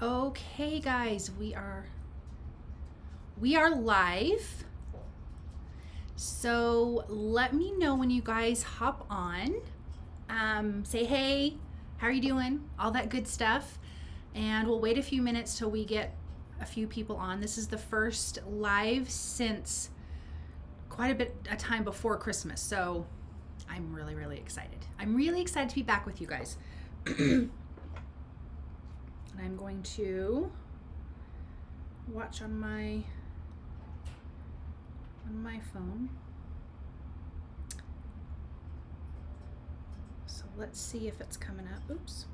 Okay, guys, we are live. So let me know when you guys hop on. Say hey, how are you doing? All that good stuff. And we'll wait a few minutes till we get a few people on. This is the first live since quite a bit of time before Christmas. So I'm really excited. I'm really excited to be back with you guys. And I'm going to watch on my phone. So let's see if it's coming up. Oops.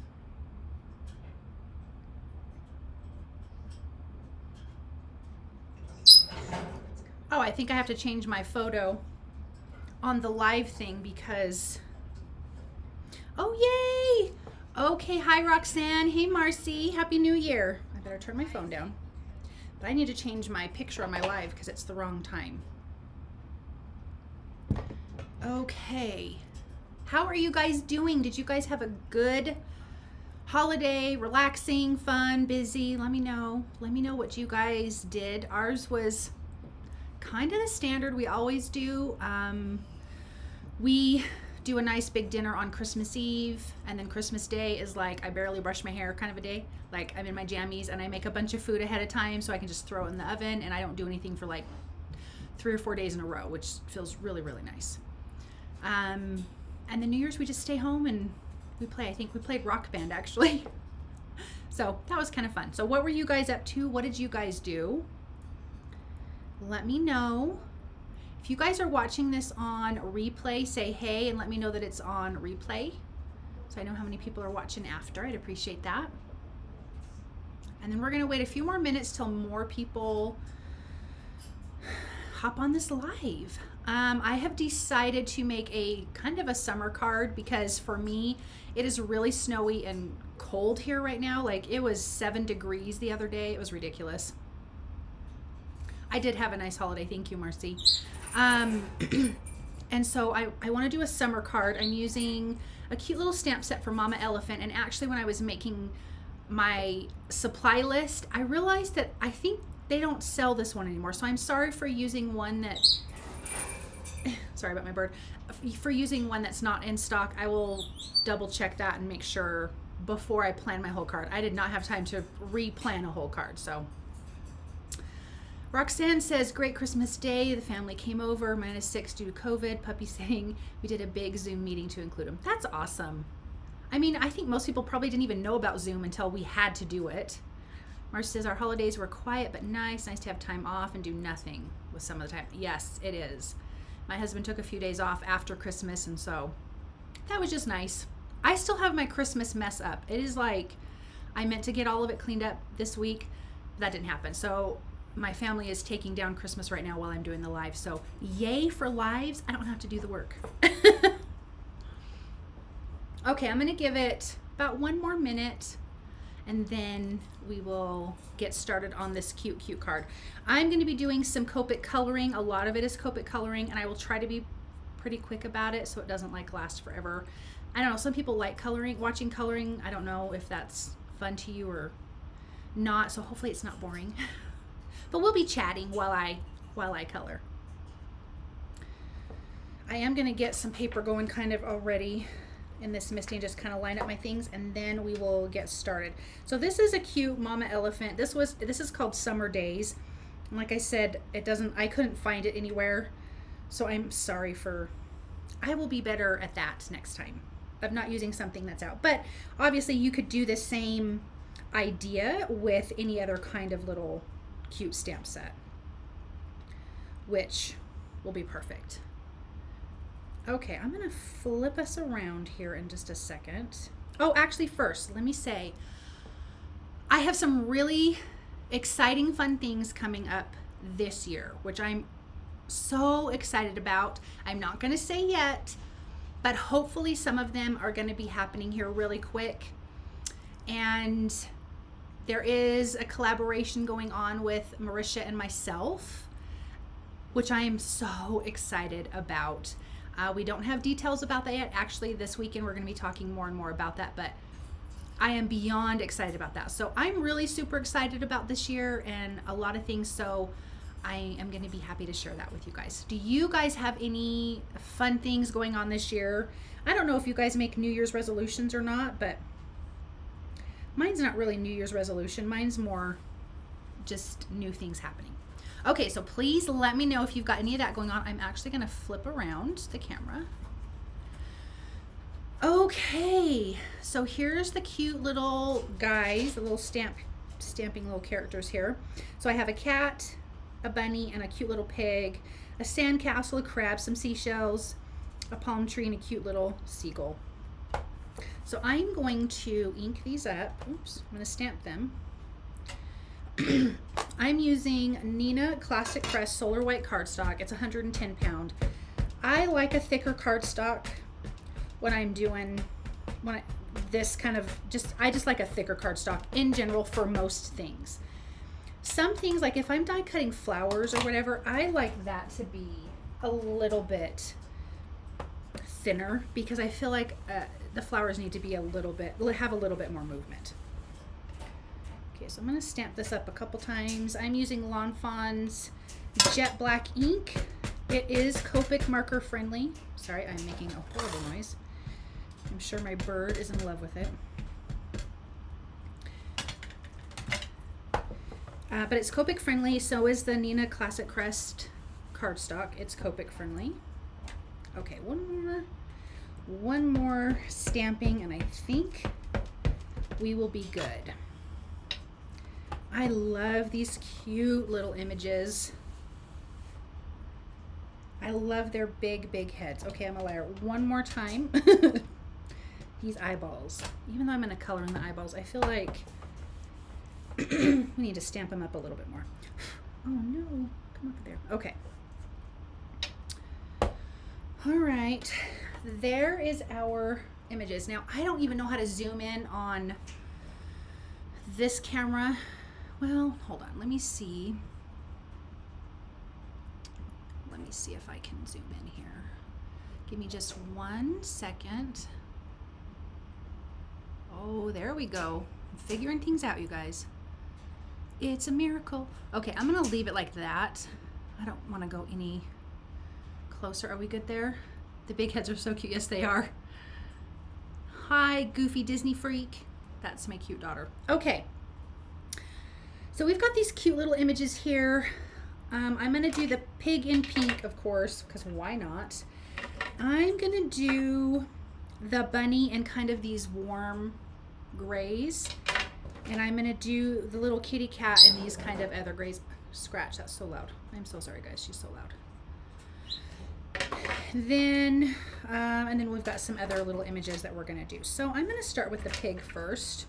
Oh, I think I have to change my photo on the live thing because, oh yay! Okay, hi Roxanne, hey Marcy, Happy New Year. I better turn my phone down. But I need to change my picture on my live because it's the wrong time. Okay, how are you guys doing? Did you guys have a good holiday, relaxing, fun, busy? Let me know what you guys did. Ours was kind of the standard we always do. We do a nice big dinner on Christmas Eve, and then Christmas Day is like I barely brush my hair kind of a day. Like I'm in my jammies and I make a bunch of food ahead of time so I can just throw it in the oven, and I don't do anything for like 3 or 4 days in a row, which feels really nice. And then New Year's we just stay home and we play. I think we played Rock Band actually. So that was kind of fun. So what were you guys up to? What did you guys do? Let me know. If you guys are watching this on replay, say hey and let me know that it's on replay so I know how many people are watching after. I'd appreciate that. And then we're going to wait a few more minutes till more people hop on this live. I have decided to make a kind of a summer card because for me it is really snowy and cold here right now. Like it was 7 degrees the other day. It was ridiculous. I did have a nice holiday. Thank you, Marcy. And so I want to do a summer card. I'm using a cute little stamp set from Mama Elephant. And actually when I was making my supply list, I realized that I think they don't sell this one anymore. So I'm sorry for using one that, sorry about my bird, for using one that's not in stock. I will double check that and make sure before I plan my whole card. I did not have time to re-plan a whole card, so. Roxanne says, great Christmas day. The family came over, -6 due to COVID. Puppy saying we did a big Zoom meeting to include them. That's awesome. I mean, I think most people probably didn't even know about Zoom until we had to do it. Marcia says, our holidays were quiet but nice. Nice to have time off and do nothing with some of the time. Yes, it is. My husband took a few days off after Christmas, and so that was just nice. I still have my Christmas mess up. It is like, I meant to get all of it cleaned up this week. That didn't happen. So my family is taking down Christmas right now while I'm doing the live. So yay for lives. I don't have to do the work. Okay, I'm going to give it about 1 more minute and then we will get started on this cute card. I'm going to be doing some Copic coloring. A lot of it is Copic coloring, and I will try to be pretty quick about it so it doesn't like last forever. I don't know, some people like coloring, watching coloring. I don't know if that's fun to you or not, so hopefully it's not boring. But we'll be chatting while I color. I am going to get some paper going kind of already in this misty and just kind of line up my things, and then we will get started. So this is a cute Mama Elephant. This is called Summer Days. And like I said, I couldn't find it anywhere. So I'm sorry I will be better at that next time of not using something that's out. But obviously you could do the same idea with any other kind of little cute stamp set, which will be perfect. Okay, I'm gonna flip us around here in just a second. Oh, actually first, let me say, I have some really exciting, fun things coming up this year, which I'm so excited about. I'm not gonna say yet, but hopefully some of them are gonna be happening here really quick. And there is a collaboration going on with Marisha and myself, which I am so excited about. We don't have details about that yet. Actually, this weekend we're going to be talking more and more about that, but I am beyond excited about that. So I'm really super excited about this year and a lot of things. So I am going to be happy to share that with you guys. Do you guys have any fun things going on this year? I don't know if you guys make New Year's resolutions or not, but mine's not really New Year's resolution. Mine's more just new things happening. Okay, so please let me know if you've got any of that going on. I'm actually going to flip around the camera. Okay, so here's the cute little guys, the little stamping little characters here. So I have a cat, a bunny, and a cute little pig, a sandcastle, a crab, some seashells, a palm tree, and a cute little seagull. So I'm going to ink these up. Oops, I'm going to stamp them. I'm using Neenah Classic Crest Solar White cardstock. It's 110 pound. I like a thicker cardstock when I'm doing this kind of I just like a thicker cardstock in general for most things. Some things, like if I'm die cutting flowers or whatever, I like that to be a little bit thinner because I feel like the flowers need to be have a little bit more movement. Okay, so I'm going to stamp this up a couple times. I'm using Lawn Fawn's Jet Black ink. It is Copic marker friendly. Sorry, I'm making a horrible noise. I'm sure my bird is in love with it. But it's Copic friendly, so is the Neenah Classic Crest cardstock. It's Copic friendly. Okay, one more stamping, and I think we will be good. I love these cute little images. I love their big heads. Okay, I'm a liar. One more time. These eyeballs. Even though I'm going to color in the eyeballs, I feel like we need to stamp them up a little bit more. Oh no, come up there. Okay. All right, there is our images. Now, I don't even know how to zoom in on this camera. Well, hold on, let me see. Let me see if I can zoom in here. Give me just 1 second. Oh, there we go. I'm figuring things out, you guys. It's a miracle. Okay, I'm gonna leave it like that. I don't wanna go any closer. Are we good there? The big heads are so cute. Yes, they are. Hi, goofy Disney freak. That's my cute daughter. Okay. So we've got these cute little images here. I'm gonna do the pig in pink, of course, because why not? I'm gonna do the bunny and kind of these warm grays. And I'm gonna do the little kitty cat in these kind of other grays. Scratch, that's so loud. I'm so sorry, guys, she's so loud. Then, and then we've got some other little images that we're gonna do. So I'm gonna start with the pig first.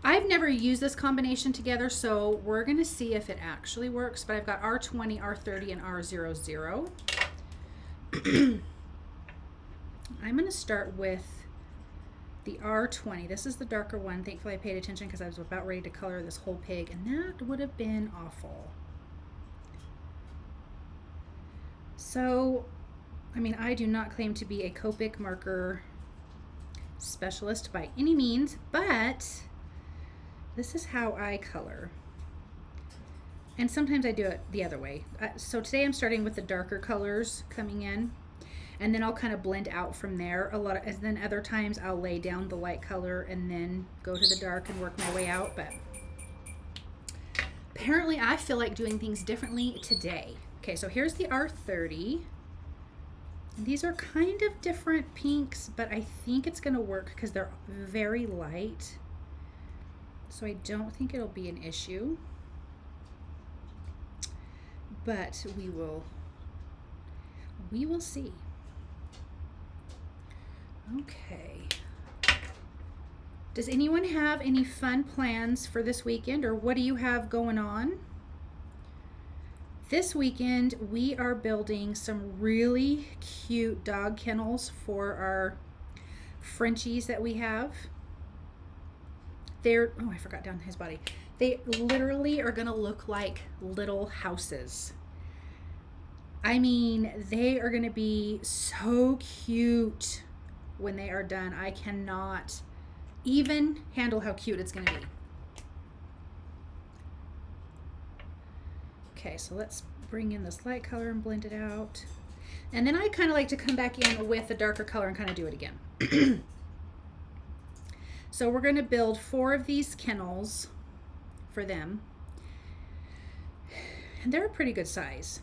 I've never used this combination together, so we're gonna see if it actually works, but I've got R20, R30, and R00. I'm gonna start with the R20. This is the darker one. Thankfully I paid attention because I was about ready to color this whole pig, and that would have been awful. So, I mean, I do not claim to be a Copic marker specialist by any means, but this is how I color. And sometimes I do it the other way. So today I'm starting with the darker colors coming in, and then I'll kind of blend out from there. And then other times I'll lay down the light color and then go to the dark and work my way out. But apparently I feel like doing things differently today. Okay, so here's the R30. And these are kind of different pinks, but I think it's gonna work because they're very light. So I don't think it'll be an issue. But we will see. Okay. Does anyone have any fun plans for this weekend, or what do you have going on? This weekend, we are building some really cute dog kennels for our Frenchies that we have. Oh, I forgot down his body. They literally are gonna look like little houses. I mean, they are gonna be so cute when they are done. I cannot even handle how cute it's going to be. Okay, so let's bring in this light color and blend it out. And then I kind of like to come back in with a darker color and kind of do it again. So we're going to build 4 of these kennels for them. And they're a pretty good size.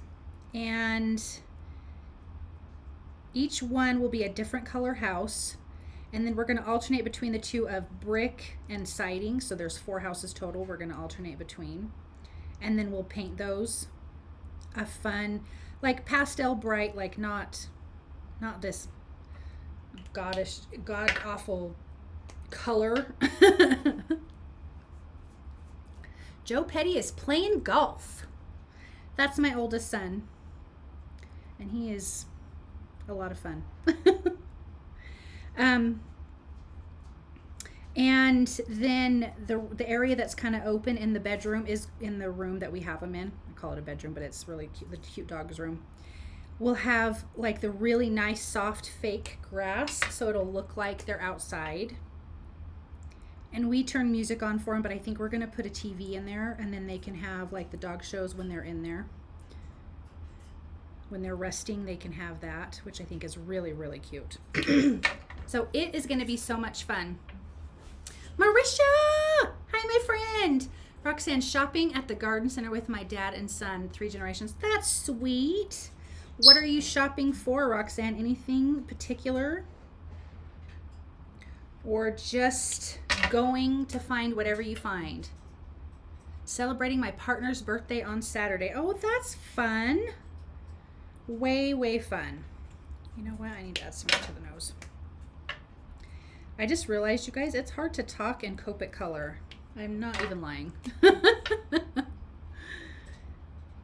And each one will be a different color house. And then we're going to alternate between the 2 of brick and siding. So there's 4 houses total we're going to alternate between. And then we'll paint those a fun, like pastel bright, like not this god awful color. Joe Petty is playing golf. That's my oldest son. And he is a lot of fun. And then the area that's kind of open in the bedroom is in the room that we have them in. I call it a bedroom, but it's really cute, the cute dog's room. We'll have like the really nice soft fake grass, so it'll look like they're outside. And we turn music on for them, but I think we're gonna put a TV in there, and then they can have like the dog shows when they're in there. When they're resting, they can have that, which I think is really, really cute. So it is gonna be so much fun. Marisha! Hi, my friend. Roxanne, shopping at the garden center with my dad and son, 3 generations. That's sweet. What are you shopping for, Roxanne? Anything particular? Or just going to find whatever you find? Celebrating my partner's birthday on Saturday. Oh, that's fun. Way, way fun. You know what? I need to add some to the nose. I just realized, you guys, it's hard to talk in Copic color. I'm not even lying.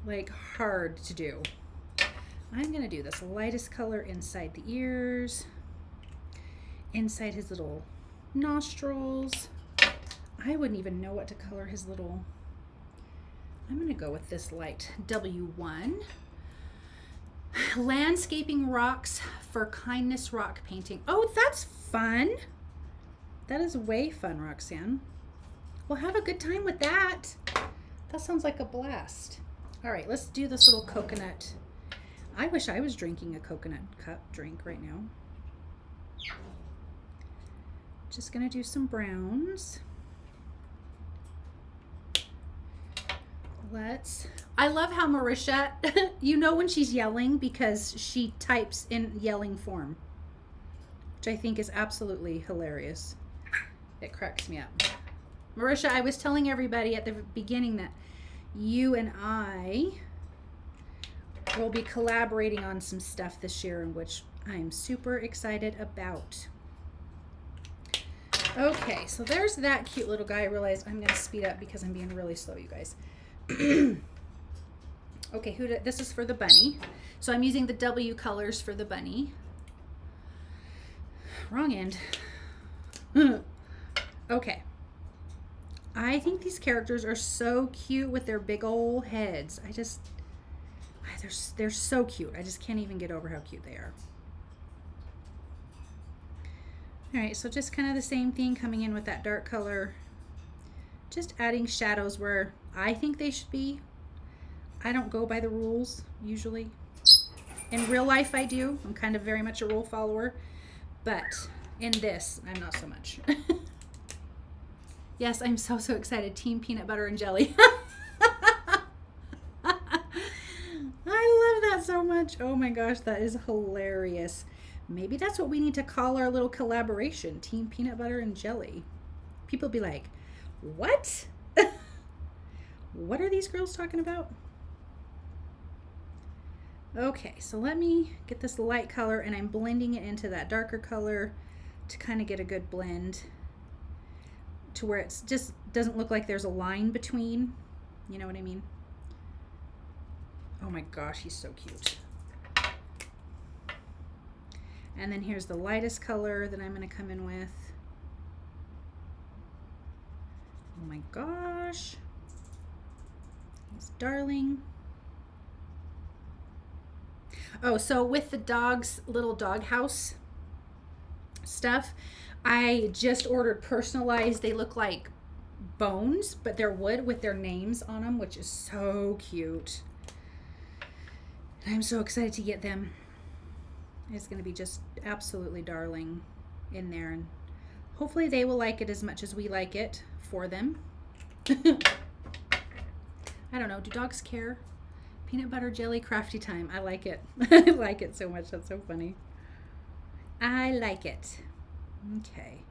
Like, hard to do. I'm going to do this lightest color inside the ears, inside his little nostrils. I wouldn't even know what to color his little... I'm going to go with this light W1. Landscaping rocks for kindness rock painting. Oh, that's fun. That is way fun, Roxanne. We'll have a good time with that. That sounds like a blast. All right, let's do this little coconut. I wish I was drinking a coconut cup drink right now. Just gonna do some browns. I love how Marisha, you know when she's yelling because she types in yelling form, which I think is absolutely hilarious. It cracks me up. Marisha, I was telling everybody at the beginning that you and I will be collaborating on some stuff this year, in which I'm super excited about. Okay, so there's that cute little guy. I realize I'm going to speed up because I'm being really slow, you guys. Okay, this is for the bunny. So I'm using the W colors for the bunny. Wrong end. Okay. I think these characters are so cute with their big old heads. They're so cute. I just can't even get over how cute they are. All right, so just kind of the same thing, coming in with that dark color. Just adding shadows where I think they should be. I don't go by the rules usually. In real life I do. I'm kind of very much a rule follower. But in this, I'm not so much. Yes, I'm so excited. Team Peanut Butter and Jelly. I love that so much. Oh my gosh, that is hilarious. Maybe that's what we need to call our little collaboration. Team Peanut Butter and Jelly. People be like, what? What are these girls talking about? Okay, so let me get this light color, and I'm blending it into that darker color to kind of get a good blend to where it just doesn't look like there's a line between. You know what I mean? Oh my gosh, he's so cute. And then here's the lightest color that I'm going to come in with. Oh my gosh. He's darling. Oh, so with the dog's little doghouse stuff, I just ordered personalized. They look like bones, but they're wood with their names on them, which is so cute. And I'm so excited to get them. It's going to be just absolutely darling in there. And hopefully they will like it as much as we like it for them. I don't know. Do dogs care? Peanut butter jelly crafty time. I like it. I like it so much. That's so funny. I like it. Okay.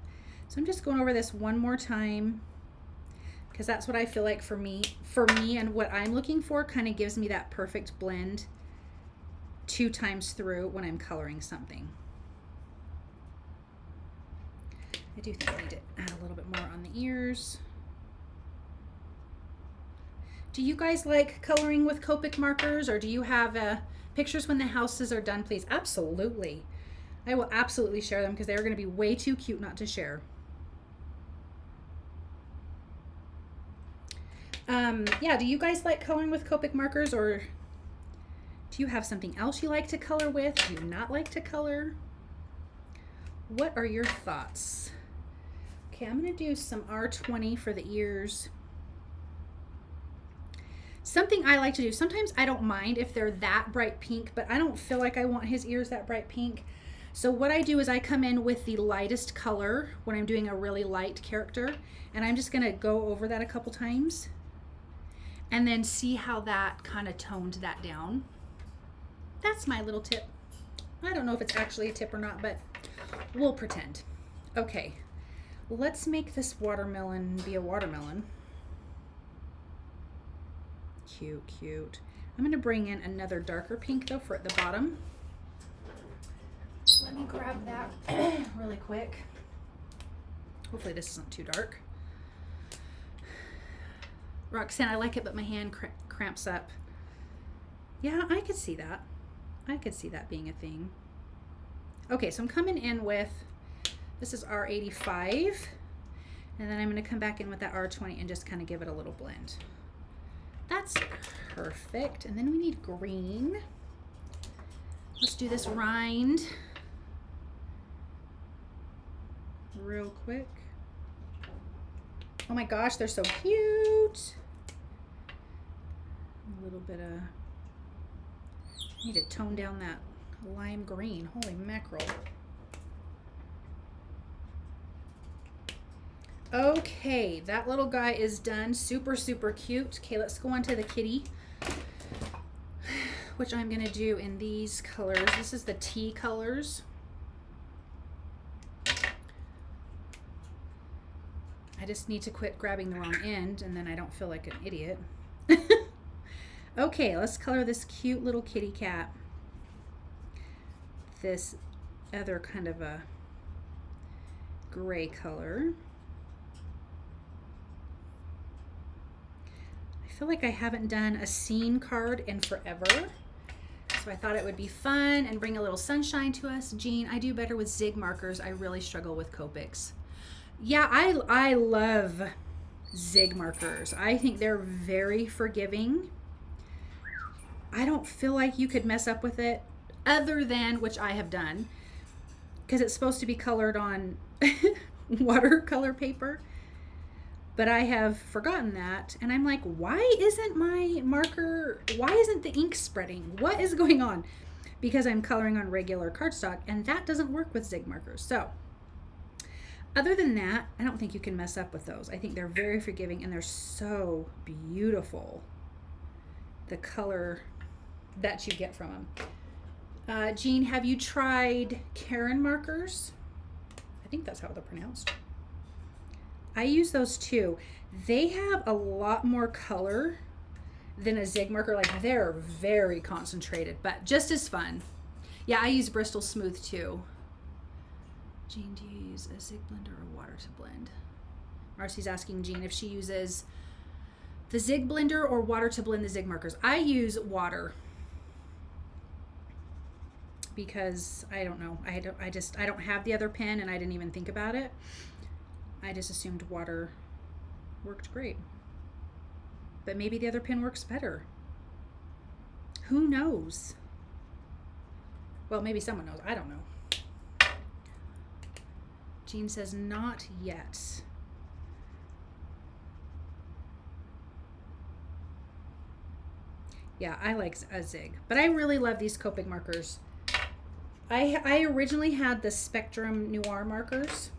So I'm just going over this one more time because that's what I feel like for me and what I'm looking for kind of gives me that perfect blend 2 times through when I'm coloring something. I do think I need to add a little bit more on the ears. Do you guys like coloring with Copic markers, or do you have pictures when the houses are done, please? Absolutely. I will absolutely share them because they're going to be way too cute not to share. Yeah, do you guys like coloring with Copic markers, or do you have something else you like to color with? Do you not like to color? What are your thoughts? Okay, I'm going to do some R20 for the ears. Something I like to do, sometimes I don't mind if they're that bright pink, but I don't feel like I want his ears that bright pink. So what I do is I come in with the lightest color when I'm doing a really light character, and I'm just going to go over that a couple times and then see how that kind of toned that down. That's my little tip. I don't know if it's actually a tip or not, but we'll pretend. Okay, let's make this watermelon be a watermelon. Cute, cute. I'm going to bring in another darker pink though for at the bottom. Let me grab that really quick. Hopefully this isn't too dark. Roxanne, I like it, but my hand cramps up. Yeah, I could see that. I could see that being a thing. Okay, so I'm coming in with, this is R85, and then I'm going to come back in with that R20 and just kind of give it a little blend. That's perfect. And then we need green. Let's do this rind real quick. Oh my gosh, they're so cute. A little bit of, I need to tone down that lime green. Holy mackerel. Okay, that little guy is done. Super, super cute. Okay, let's go on to the kitty, which I'm going to do in these colors. This is the tea colors. I just need to quit grabbing the wrong end, and then I don't feel like an idiot. Okay, let's color this cute little kitty cat. This other kind of a gray color. I feel like I haven't done a scene card in forever, so I thought it would be fun and bring a little sunshine to us. Jean, I do better with Zig markers. I really struggle with Copics. Yeah, I love Zig markers. I think they're very forgiving. I don't feel like you could mess up with it, other than, which I have done, because it's supposed to be colored on watercolor paper. But I have forgotten that, and I'm like, why isn't my marker, why isn't the ink spreading? What is going on? Because I'm coloring on regular cardstock, and that doesn't work with Zig markers. So, other than that, I don't think you can mess up with those. I think they're very forgiving, and they're so beautiful, the color that you get from them. Jean, have you tried Karen markers? I think that's how they're pronounced. I use those too. They have a lot more color than a Zig marker. Like, they're very concentrated, but just as fun. Yeah, I use Bristol Smooth too. Jean, do you use a Zig blender or water to blend? Marcy's asking Jean if she uses the Zig blender or water to blend the Zig markers. I use water because I don't know. I don't have the other pen, and I didn't even think about it. I just assumed water worked great. But maybe the other pen works better. Who knows? Well, maybe someone knows. I don't know. Jean says not yet. Yeah, I like a zig, but I really love these Copic markers. I originally had the Spectrum Noir markers,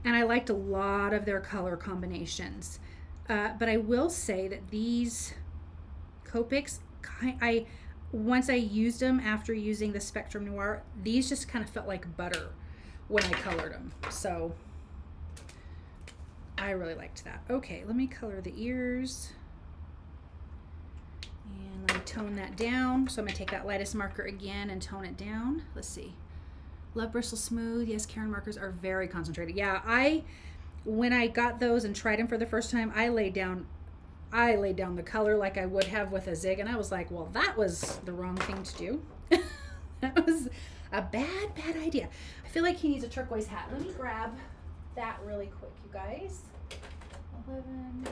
and I liked a lot of their color combinations. But I will say that these Copics, once I used them after using the Spectrum Noir, these just kind of felt like butter when I colored them. So I really liked that. Okay, let me color the ears. And let me tone that down. So I'm gonna take that lightest marker again and tone it down. Let's see. Love Bristle Smooth. Yes, Karen markers are very concentrated. Yeah, when I got those and tried them for the first time, I laid down the color like I would have with a zig, and I was like, well, that was the wrong thing to do. That was a bad idea. I feel like he needs a turquoise hat. Let me grab that really quick, you guys. 11.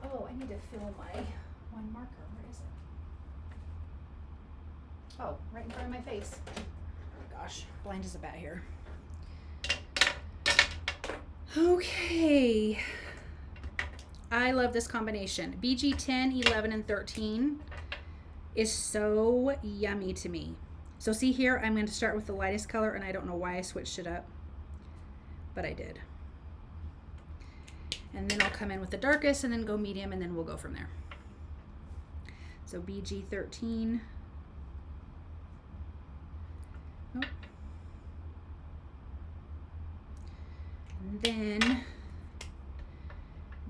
Oh, I need to fill my one marker. Where is it? Oh, right in front of my face. Oh gosh, blind as a bat here. Okay. I love this combination. BG 10, 11, and 13 is so yummy to me. So see here, I'm going to start with the lightest color, and I don't know why I switched it up, but I did. And then I'll come in with the darkest and then go medium, and then we'll go from there. So BG 13. Oh. And then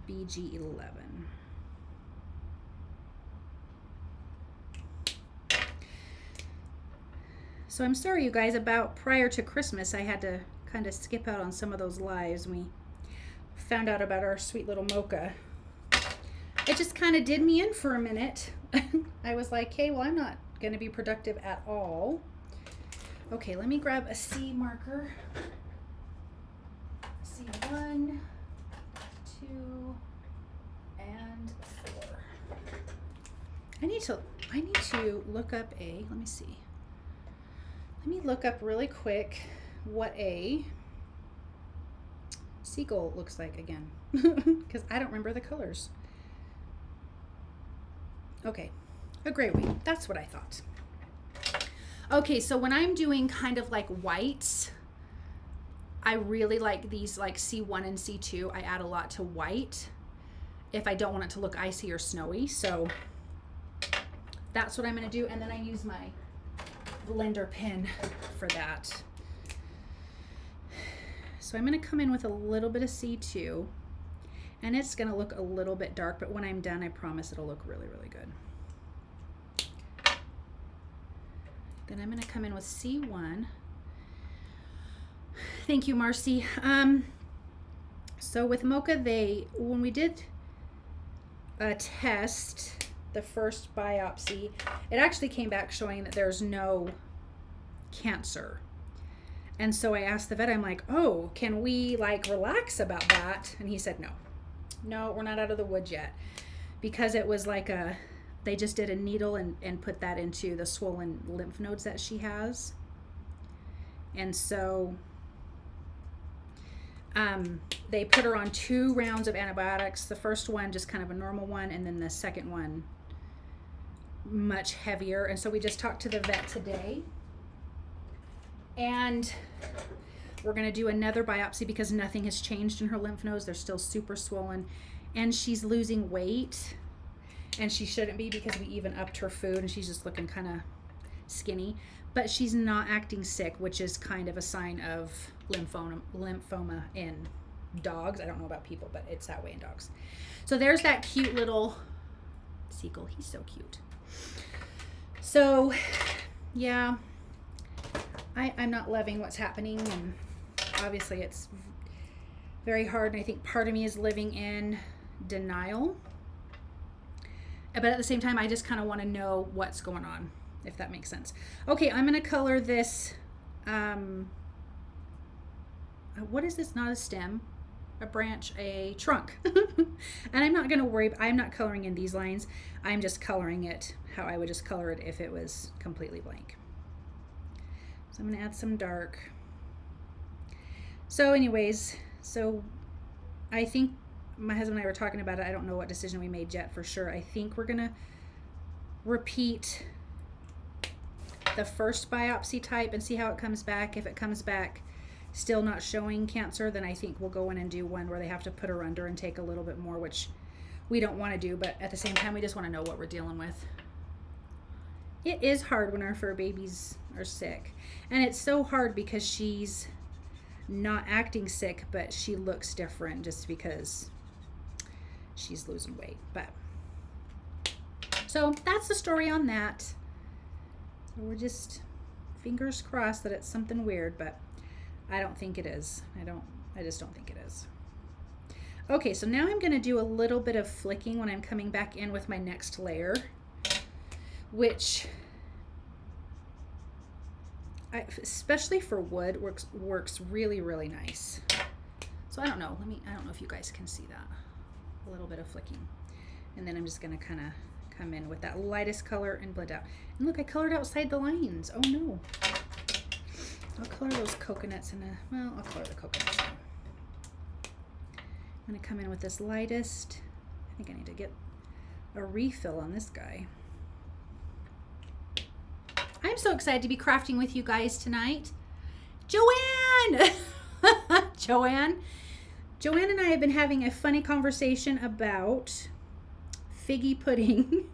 BG 11. So I'm sorry, you guys, about prior to Christmas, I had to kind of skip out on some of those lives. We found out about our sweet little mocha. It just kind of did me in for a minute. I was like, hey, well, I'm not going to be productive at all. Okay, let me grab a C marker. C1, 2, and 4. I need to look up let me see. Let me look up really quick what a Seagull looks like again, because I don't remember the colors. Okay, a gray wing. That's what I thought. Okay, so when I'm doing kind of like whites, I really like these like C1 and C2. I add a lot to white if I don't want it to look icy or snowy. So that's what I'm going to do. And then I use my blender pen for that. So I'm going to come in with a little bit of C2, and it's going to look a little bit dark, but when I'm done, I promise it'll look really, really good. Then I'm going to come in with C1. Thank you, Marcy. So with mocha, when we did a test, the first biopsy, it actually came back showing that there's no cancer. And so I asked the vet, I'm like, oh, can we like relax about that? And he said, no, we're not out of the woods yet, because it was like they just did a needle and put that into the swollen lymph nodes that she has. And so they put her on 2 rounds of antibiotics. The first one, just kind of a normal one, and then the second one, much heavier. And so we just talked to the vet today, and we're going to do another biopsy because nothing has changed in her lymph nodes. They're still super swollen, and she's losing weight, and she shouldn't be because we even upped her food, and she's just looking kind of skinny, but she's not acting sick, which is kind of a sign of lymphoma in dogs. I don't know about people, but it's that way in dogs. So there's that cute little Seagull. He's so cute. So yeah, I'm not loving what's happening, and obviously it's very hard, and I think part of me is living in denial, but at the same time I just kind of want to know what's going on, if that makes sense. Okay, I'm going to color this what is this? Not a stem, a branch, a trunk. And I'm not going to worry, I'm not coloring in these lines. I'm just coloring it how I would just color it if it was completely blank. So I'm going to add some dark. So anyways, so I think my husband and I were talking about it. I don't know what decision we made yet for sure. I think we're gonna repeat the first biopsy type and see how it comes back. If it comes back still not showing cancer, then I think we'll go in and do one where they have to put her under and take a little bit more, which we don't want to do, but at the same time we just want to know what we're dealing with. It is hard when our fur babies are sick, and it's so hard because she's not acting sick, but she looks different just because she's losing weight. But so that's the story on that. So we're just fingers crossed that it's something weird, but I don't think it is. I just don't think it is. Okay, so now I'm going to do a little bit of flicking when I'm coming back in with my next layer, which especially for wood works really, really nice. So I don't know. I don't know if you guys can see that. A little bit of flicking. And then I'm just going to kind of come in with that lightest color and blend out. And look, I colored outside the lines. Oh no. I'll color those coconuts I'll color the coconuts now. I'm going to come in with this lightest. I think I need to get a refill on this guy. I'm so excited to be crafting with you guys tonight. Joanne! Joanne and I have been having a funny conversation about figgy pudding.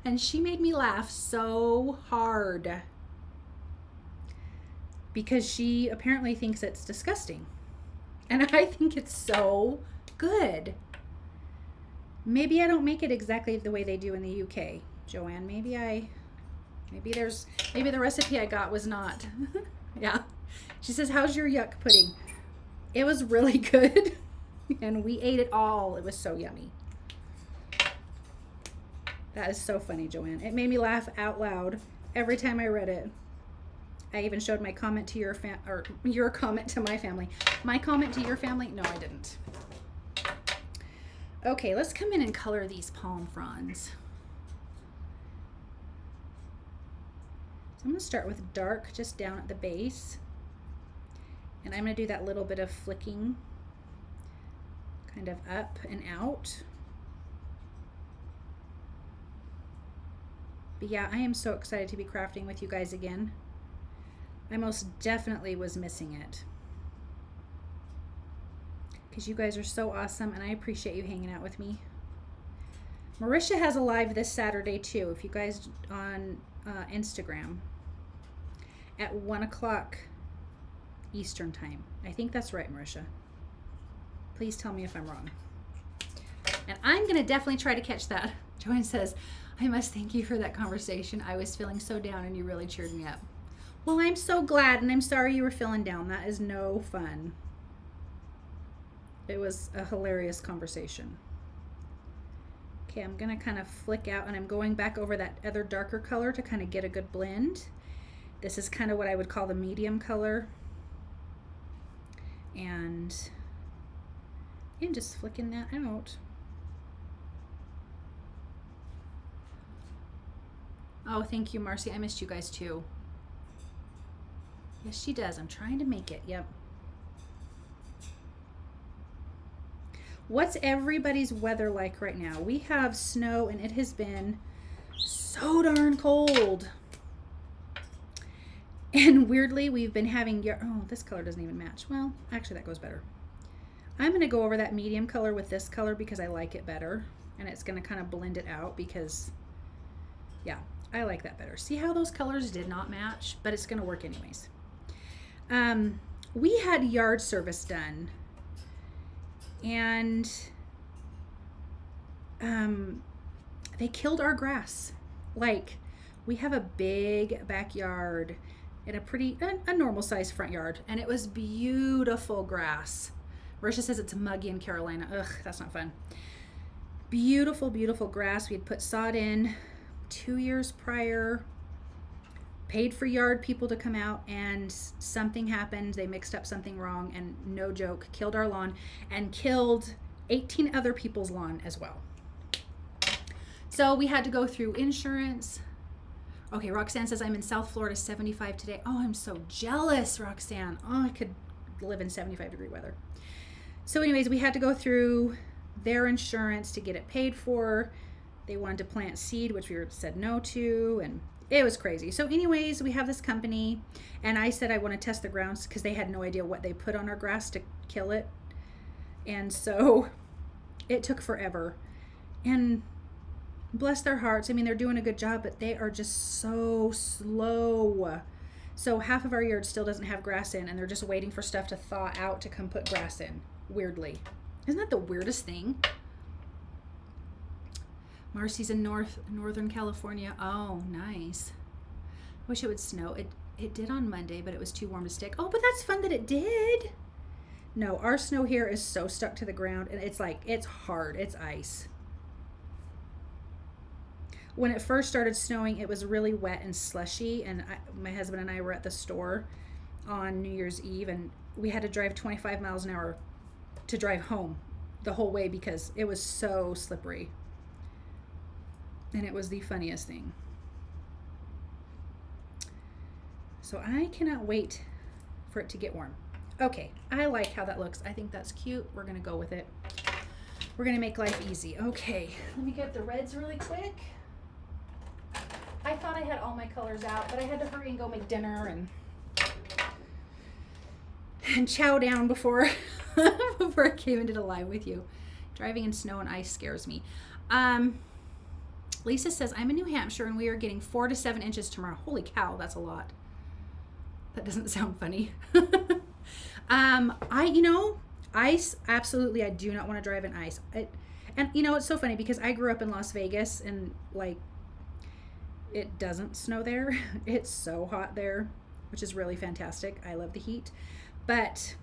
And she made me laugh so hard because she apparently thinks it's disgusting. And I think it's so good. Maybe I don't make it exactly the way they do in the UK, Joanne. Maybe the recipe I got was not. Yeah. She says, how's your yuck pudding? It was really good. And we ate it all. It was so yummy. That is so funny, Joanne. It made me laugh out loud every time I read it. I even showed my comment to your comment to my family. My comment to your family? No, I didn't. Okay, let's come in and color these palm fronds. So I'm going to start with dark just down at the base. And I'm going to do that little bit of flicking kind of up and out. But yeah, I am so excited to be crafting with you guys again. I most definitely was missing it. Because you guys are so awesome and I appreciate you hanging out with me. Marisha has a live this Saturday too. If you guys on Instagram at 1 o'clock Eastern time. I think that's right, Marisha. Please tell me if I'm wrong. And I'm going to definitely try to catch that. Joanne says, I must thank you for that conversation. I was feeling so down and you really cheered me up. Well, I'm so glad, and I'm sorry you were feeling down. That is no fun. It was a hilarious conversation. Okay, I'm going to kind of flick out, and I'm going back over that other darker color to kind of get a good blend. This is kind of what I would call the medium color. And just flicking that out. Oh, thank you, Marcy. I missed you guys too. Yes, she does. I'm trying to make it. Yep. What's everybody's weather like right now? We have snow and it has been so darn cold. And weirdly, we've been having oh, this color doesn't even match. Well, actually that goes better. I'm going to go over that medium color with this color because I like it better. And it's going to kind of blend it out because, yeah, I like that better. See how those colors did not match? But it's going to work anyways. We had yard service done, and they killed our grass. Like, we have a big backyard and a normal sized front yard, and it was beautiful grass. Marisha says it's muggy in Carolina. Ugh, that's not fun. Beautiful, beautiful grass. We had put sod in 2 years prior. Paid for yard people to come out, and something happened. They mixed up something wrong, and no joke, killed our lawn and killed 18 other people's lawn as well. So we had to go through insurance. Okay, Roxanne says I'm in South Florida, 75 today. Oh, I'm so jealous, Roxanne. Oh, I could live in 75-degree weather. So anyways, we had to go through their insurance to get it paid for. They wanted to plant seed, which we said no to, and it was crazy. So anyways, we have this company, and I said I want to test the grounds because they had no idea what they put on our grass to kill it. And so it took forever. And bless their hearts, I mean, they're doing a good job, but they are just so slow. So half of our yard still doesn't have grass in, and they're just waiting for stuff to thaw out to come put grass in, weirdly. Isn't that the weirdest thing? Marcy's in Northern California. Oh, nice. Wish it would snow. It did on Monday, but it was too warm to stick. Oh, but that's fun that it did. No, our snow here is so stuck to the ground, and it's like, it's hard. It's ice. When it first started snowing, it was really wet and slushy, and my husband and I were at the store on New Year's Eve, and we had to drive 25 miles an hour to drive home the whole way because it was so slippery. And it was the funniest thing. So I cannot wait for it to get warm. Okay, I like how that looks. I think that's cute. We're gonna go with it. We're gonna make life easy. Okay, let me get the reds really quick. I thought I had all my colors out, but I had to hurry and go make dinner and chow down before before I came and did a live with you. Driving in snow and ice scares me. Lisa says, I'm in New Hampshire and we are getting 4 to 7 inches tomorrow. Holy cow, that's a lot. That doesn't sound funny. Ice, absolutely, I do not want to drive in ice. And it's so funny because I grew up in Las Vegas and like, it doesn't snow there. It's so hot there, which is really fantastic. I love the heat. But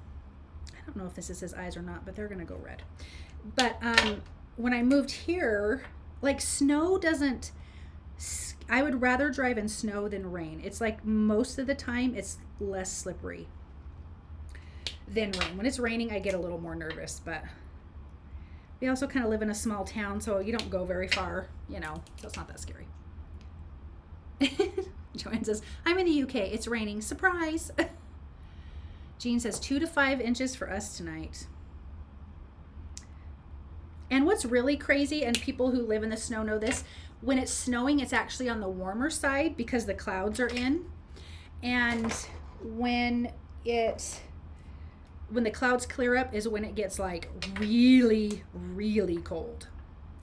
I don't know if this is his eyes or not, but they're going to go red. But when I moved here, like snow doesn't, I would rather drive in snow than rain. It's like most of the time it's less slippery than rain. When it's raining, I get a little more nervous, but we also kind of live in a small town, so you don't go very far, so it's not that scary. Joanne says, I'm in the UK. It's raining. Surprise. Jean says 2 to 5 inches for us tonight. And what's really crazy, and people who live in the snow know this, when it's snowing, it's actually on the warmer side because the clouds are in. And when the clouds clear up is when it gets like really, really cold.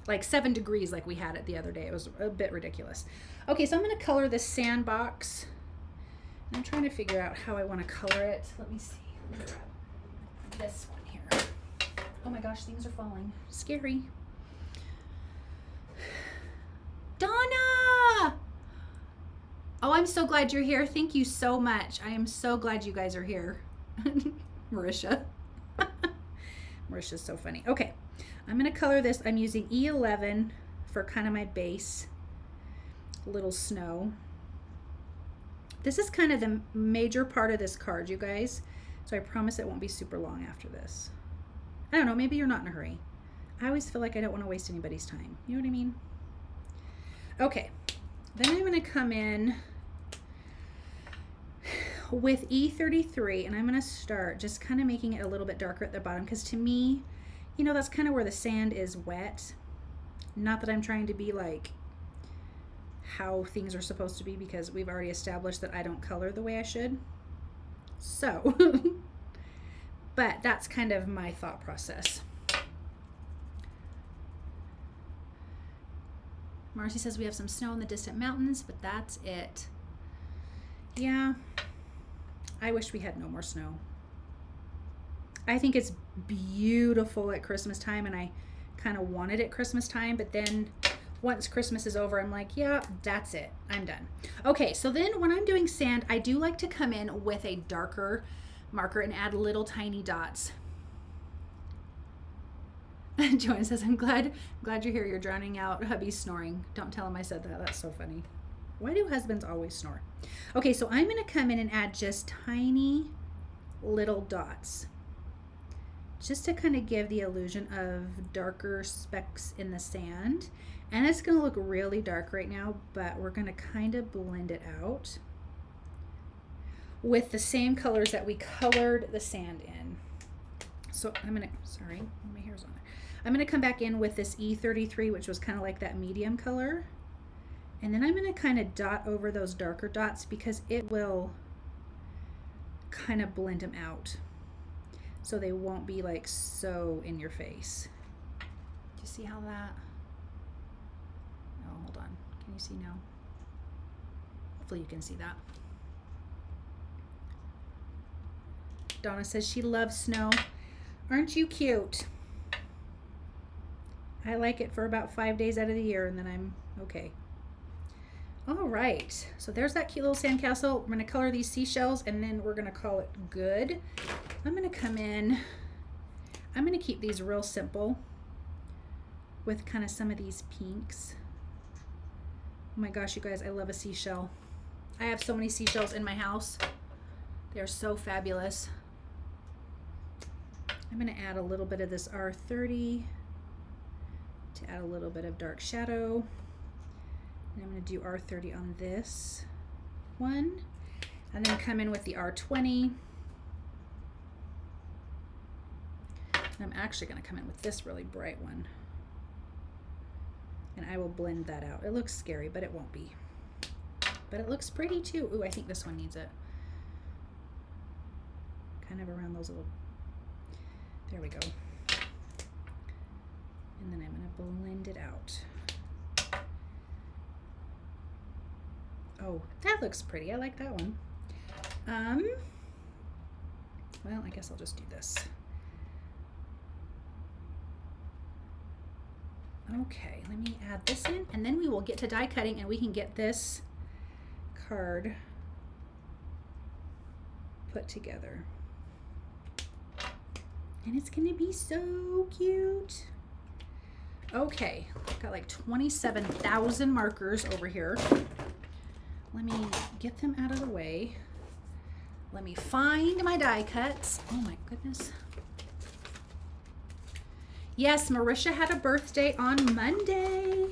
Like 7 degrees like we had it the other day. It was a bit ridiculous. Okay, so I'm going to color this sandbox. I'm trying to figure out how I want to color it. Let me see. Let me grab this one here. Oh my gosh, things are falling. Scary. Donna! Oh, I'm so glad you're here. Thank you so much. I am so glad you guys are here. Marisha. Marisha's so funny. Okay, I'm going to color this. I'm using E11 for kind of my base. Little snow. This is kind of the major part of this card, you guys. So I promise it won't be super long after this. I don't know, maybe you're not in a hurry. I always feel like I don't want to waste anybody's time. You know what I mean? Okay, then I'm going to come in with E33 and I'm going to start just kind of making it a little bit darker at the bottom because to me, that's kind of where the sand is wet. Not that I'm trying to be like how things are supposed to be because we've already established that I don't color the way I should. So, but that's kind of my thought process. Marcy says we have some snow in the distant mountains, but that's it. Yeah, I wish we had no more snow. I think it's beautiful at Christmas time, and I kind of wanted it Christmas time, but then once Christmas is over, I'm like, yeah, that's it. I'm done. Okay, so then when I'm doing sand, I do like to come in with a darker marker and add little tiny dots. Joanne says, I'm glad you're here. You're drowning out hubby's snoring. Don't tell him I said that. That's so funny. Why do husbands always snore? Okay, so I'm going to come in and add just tiny little dots. Just to kind of give the illusion of darker specks in the sand. And it's going to look really dark right now, but we're going to kind of blend it out. with the same colors that we colored the sand in. So I'm gonna, sorry, my hair's on there. I'm gonna come back in with this E33, which was kind of like that medium color. And then I'm gonna kind of dot over those darker dots because it will kind of blend them out. So they won't be like so in your face. Do you see how that? Oh, hold on. Can you see now? Hopefully you can see that. Donna says she loves snow. Aren't you cute? I like it for about 5 days out of the year and then I'm okay. All right, so there's that cute little sandcastle. We're gonna color these seashells and then we're gonna call it good. I'm gonna come in, I'm gonna keep these real simple with kind of some of these pinks. Oh my gosh, you guys, I love a seashell. I have so many seashells in my house. They're so fabulous. I'm gonna add a little bit of this R30 to add a little bit of dark shadow. And I'm gonna do R30 on this one. And then come in with the R20. And I'm actually gonna come in with this really bright one. And I will blend that out. It looks scary, but it won't be. But it looks pretty too. Ooh, I think this one needs it. Kind of around those little, there we go. And then I'm gonna blend it out. Oh, that looks pretty. I like that one. Well, I guess I'll just do this. Okay, let me add this in, and then we will get to die cutting, and we can get this card put together. And it's gonna be so cute. Okay, got like 27,000 markers over here. Let me get them out of the way. Let me find my die cuts. Oh my goodness. Yes, Marisha had a birthday on Monday.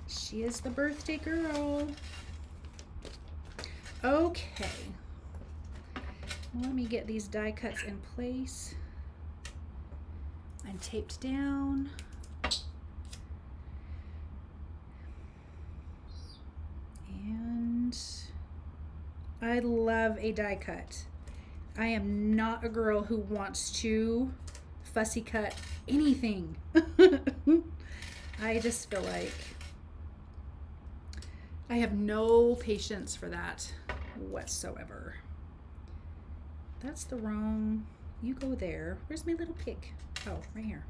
She is the birthday girl. Okay. Let me get these die cuts in place and taped down. And I love a die cut. I am not a girl who wants to fussy cut anything. I just feel like I have no patience for that whatsoever. That's the wrong, you go there. Where's my little pig? Oh, right here.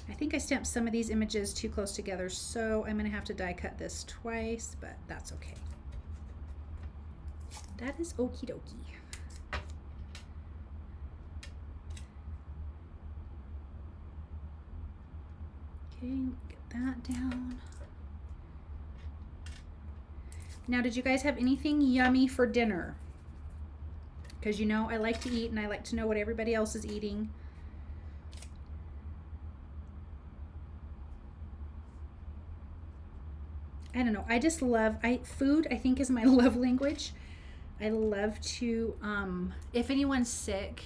I think I stamped some of these images too close together, so I'm gonna have to die cut this twice, but that's okay. That is okie dokie. Okay, get that down. Now, did you guys have anything yummy for dinner? Because you know I like to eat and I like to know what everybody else is eating. I don't know. I just love, food I think is my love language. I love to, if anyone's sick,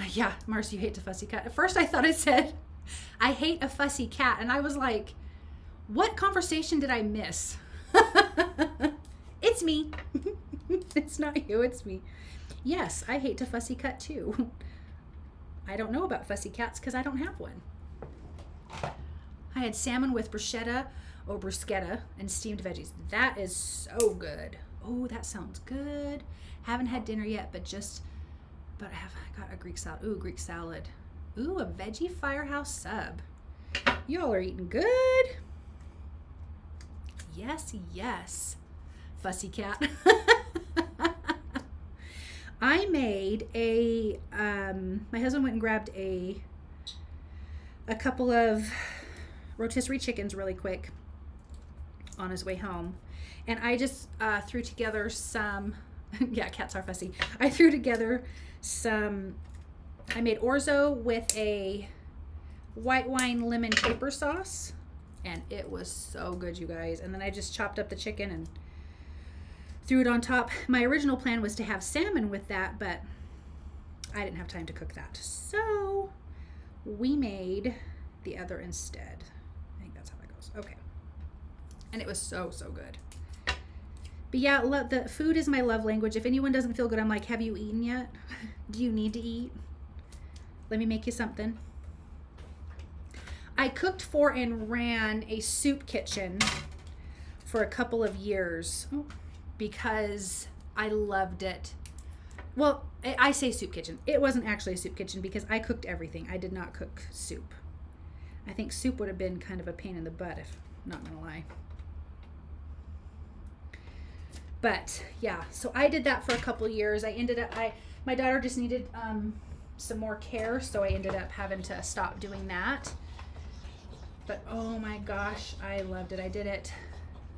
yeah, Marcy, you hate to fussy cat. At first I thought it said, I hate a fussy cat. And I was like, what conversation did I miss? It's me. It's not you, it's me. Yes, I hate to fussy cut too. I don't know about fussy cats because I don't have one. I had salmon with bruschetta or bruschetta and steamed veggies. That is so good. Oh, that sounds good. Haven't had dinner yet, but I got a Greek salad. Ooh, Greek salad. Ooh, a veggie firehouse sub. Y'all are eating good. Yes, yes. Fussy cat. I made a, my husband went and grabbed a couple of rotisserie chickens really quick on his way home. And I just threw together some, yeah, cats are fussy. I threw together some, I made orzo with a white wine lemon caper sauce and it was so good, you guys. And then I just chopped up the chicken and threw it on top. My original plan was to have salmon with that, but I didn't have time to cook that. So we made the other instead. I think that's how that goes. Okay. And it was so, so good. But yeah, the food is my love language. If anyone doesn't feel good, I'm like, have you eaten yet? Do you need to eat? Let me make you something. I cooked for and ran a soup kitchen for a couple of years because I loved it. Well, I say soup kitchen. It wasn't actually a soup kitchen because I cooked everything. I did not cook soup. I think soup would have been kind of a pain in the butt, if I'm not gonna lie. But yeah, so I did that for a couple of years. My daughter just needed some more care, so I ended up having to stop doing that. But oh my gosh, I loved it. I did it.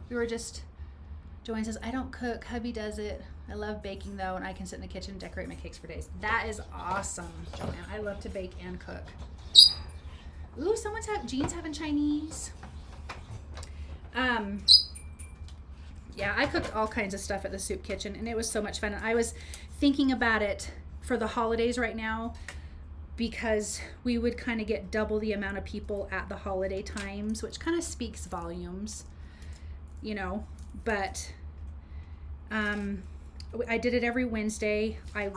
Joanne says, I don't cook, hubby does it. I love baking though, and I can sit in the kitchen and decorate my cakes for days. That is awesome, Joanne. I love to bake and cook. Ooh, Jean's having Chinese. Yeah, I cooked all kinds of stuff at the soup kitchen, and it was so much fun. And I was thinking about it for the holidays right now because we would kind of get double the amount of people at the holiday times, which kind of speaks volumes, you know. But I did it every Wednesday. I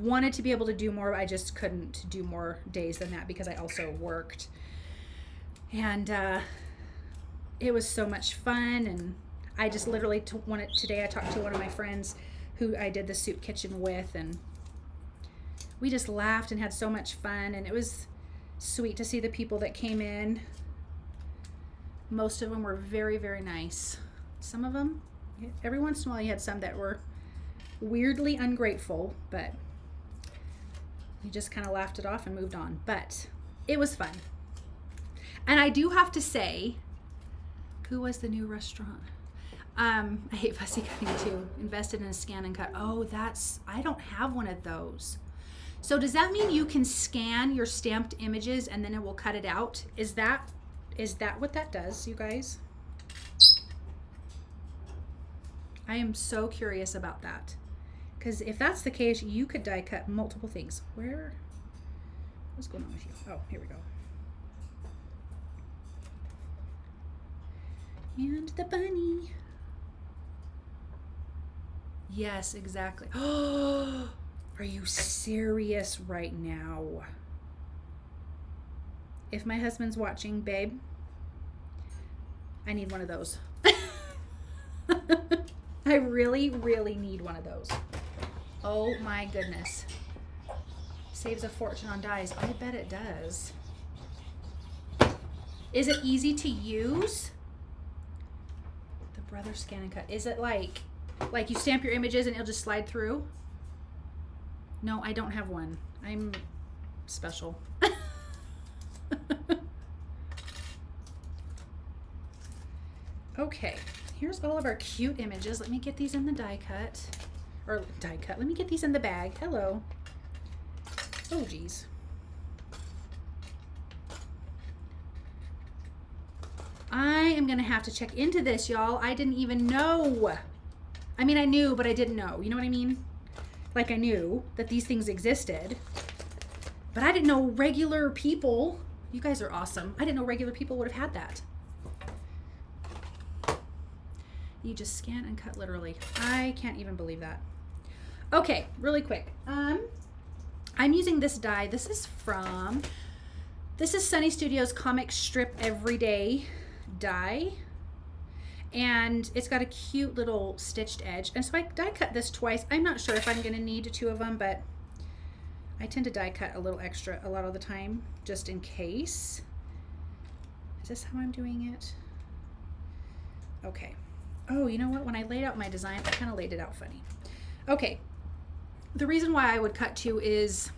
wanted to be able to do more, but I just couldn't do more days than that because I also worked. And it was so much fun, and I just literally today I talked to one of my friends who I did the soup kitchen with, and we just laughed and had so much fun, and it was sweet to see the people that came in. Most of them were very, very nice. Some of them, every once in a while you had some that were weirdly ungrateful, but you just kind of laughed it off and moved on. But it was fun. And I do have to say, who was the new restaurant? I hate fussy cutting too. Invested in a scan and cut. Oh, I don't have one of those. So does that mean you can scan your stamped images and then it will cut it out? Is that what that does, you guys? I am so curious about that. Because if that's the case, you could die cut multiple things. What's going on with you? Oh, here we go. And the bunny. Yes, exactly. Oh, are you serious right now? If my husband's watching, babe, I need one of those. I really, really need one of those. Oh my goodness. Saves a fortune on dyes. I bet it does. Is it easy to use? The Brother Scan and Cut. Is it like you stamp your images and it'll just slide through? No, I don't have one. I'm special. Okay, here's all of our cute images. Let me get these in the die cut. Let me get these in the bag. Hello. Oh, geez. I am going to have to check into this, y'all. I didn't even know. I mean, I knew, but I didn't know. You know what I mean? Like, I knew that these things existed, but I didn't know regular people. You guys are awesome. I didn't know regular people would have had that. You just scan and cut literally. I can't even believe that. Okay, really quick. I'm using this die. This is Sunny Studios Comic Strip Everyday die. And it's got a cute little stitched edge. And so I die cut this twice. I'm not sure if I'm gonna need 2 of them, but I tend to die cut a little extra a lot of the time, just in case. Is this how I'm doing it? Okay. Oh, you know what? When I laid out my design, I kind of laid it out funny. Okay. The reason why I would cut 2 is,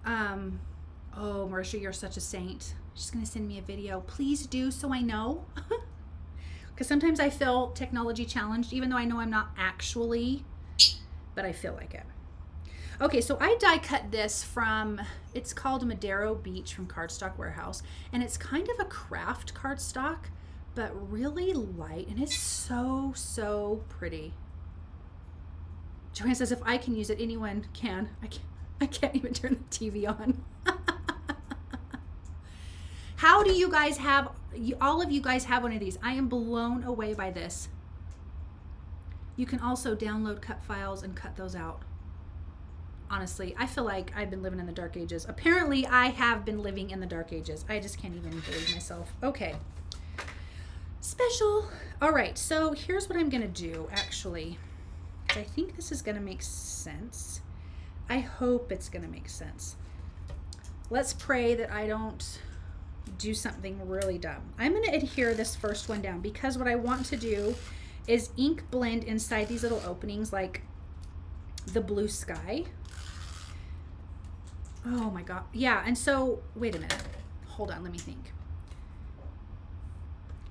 oh, Marisha, you're such a saint. She's going to send me a video. Please do, so I know. Because sometimes I feel technology challenged, even though I know I'm not actually, but I feel like it. Okay, so I die cut this from, it's called Madero Beach from Cardstock Warehouse, and it's kind of a craft cardstock, but really light, and it's so, so pretty. Joanne says, if I can use it, anyone can. I can't even turn the TV on. How do you guys have, all of you guys have one of these? I am blown away by this. You can also download cut files and cut those out. Honestly, I feel like I've been living in the dark ages. Apparently, I have been living in the dark ages. I just can't even believe myself. Okay. Special. All right, so here's what I'm going to do, actually. I think this is going to make sense. I hope it's going to make sense. Let's pray that I don't do something really dumb. I'm going to adhere this first one down because what I want to do is ink blend inside these little openings like the blue sky. Oh my God. Yeah, and so, wait a minute. Hold on, let me think.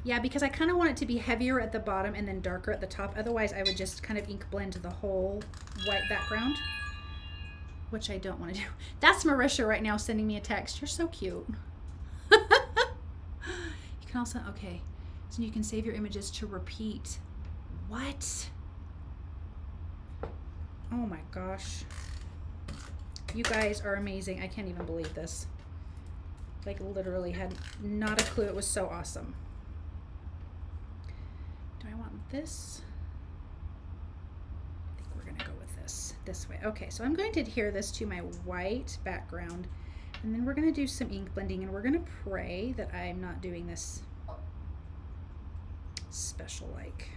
Yeah, because I kind of want it to be heavier at the bottom and then darker at the top. Otherwise, I would just kind of ink blend the whole white background, which I don't want to do. That's Marisha right now sending me a text. You're so cute. You can also, okay, so you can save your images to repeat. What? Oh my gosh. You guys are amazing. I can't even believe this. Like, literally had not a clue. It was so awesome. Do I want this? I think we're going to go with this way. Okay, so I'm going to adhere this to my white background, and then we're going to do some ink blending, and we're going to pray that I'm not doing this special like.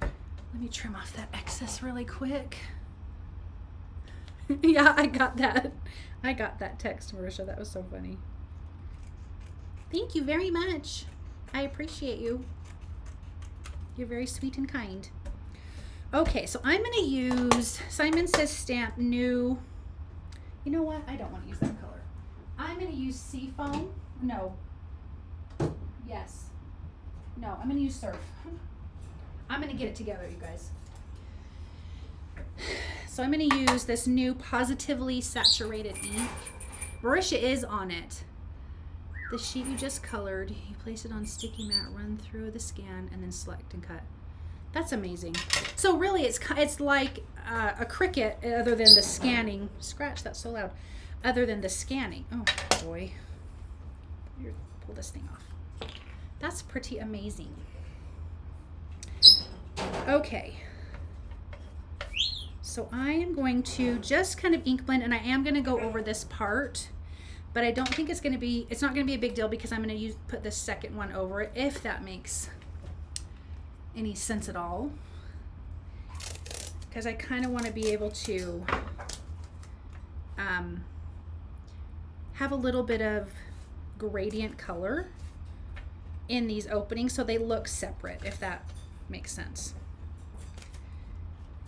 Let me trim off that excess really quick. Yeah, I got that. I got that text, Marisha. That was so funny. Thank you very much. I appreciate you. You're very sweet and kind. Okay, so I'm going to use Simon Says Stamp New. You know what? I don't want to use that color. I'm going to use Seafoam. No. Yes. No, I'm going to use Surf. I'm going to get it together, you guys. So I'm going to use this new Pawsitively saturated ink. Marisha is on it. The sheet you just colored, you place it on sticky mat, run through the scan, and then select and cut. That's amazing. So really, it's like a Cricut, other than the scanning. Scratch, that's so loud. Other than the scanning. Oh boy. Here, pull this thing off. That's pretty amazing. Okay. So I am going to just kind of ink blend, and I am going to go over this part, but I don't think it's going to be, it's not going to be a big deal because I'm going to put the second one over it, if that makes any sense at all. Because I kind of want to be able to have a little bit of gradient color in these openings so they look separate, if that makes sense.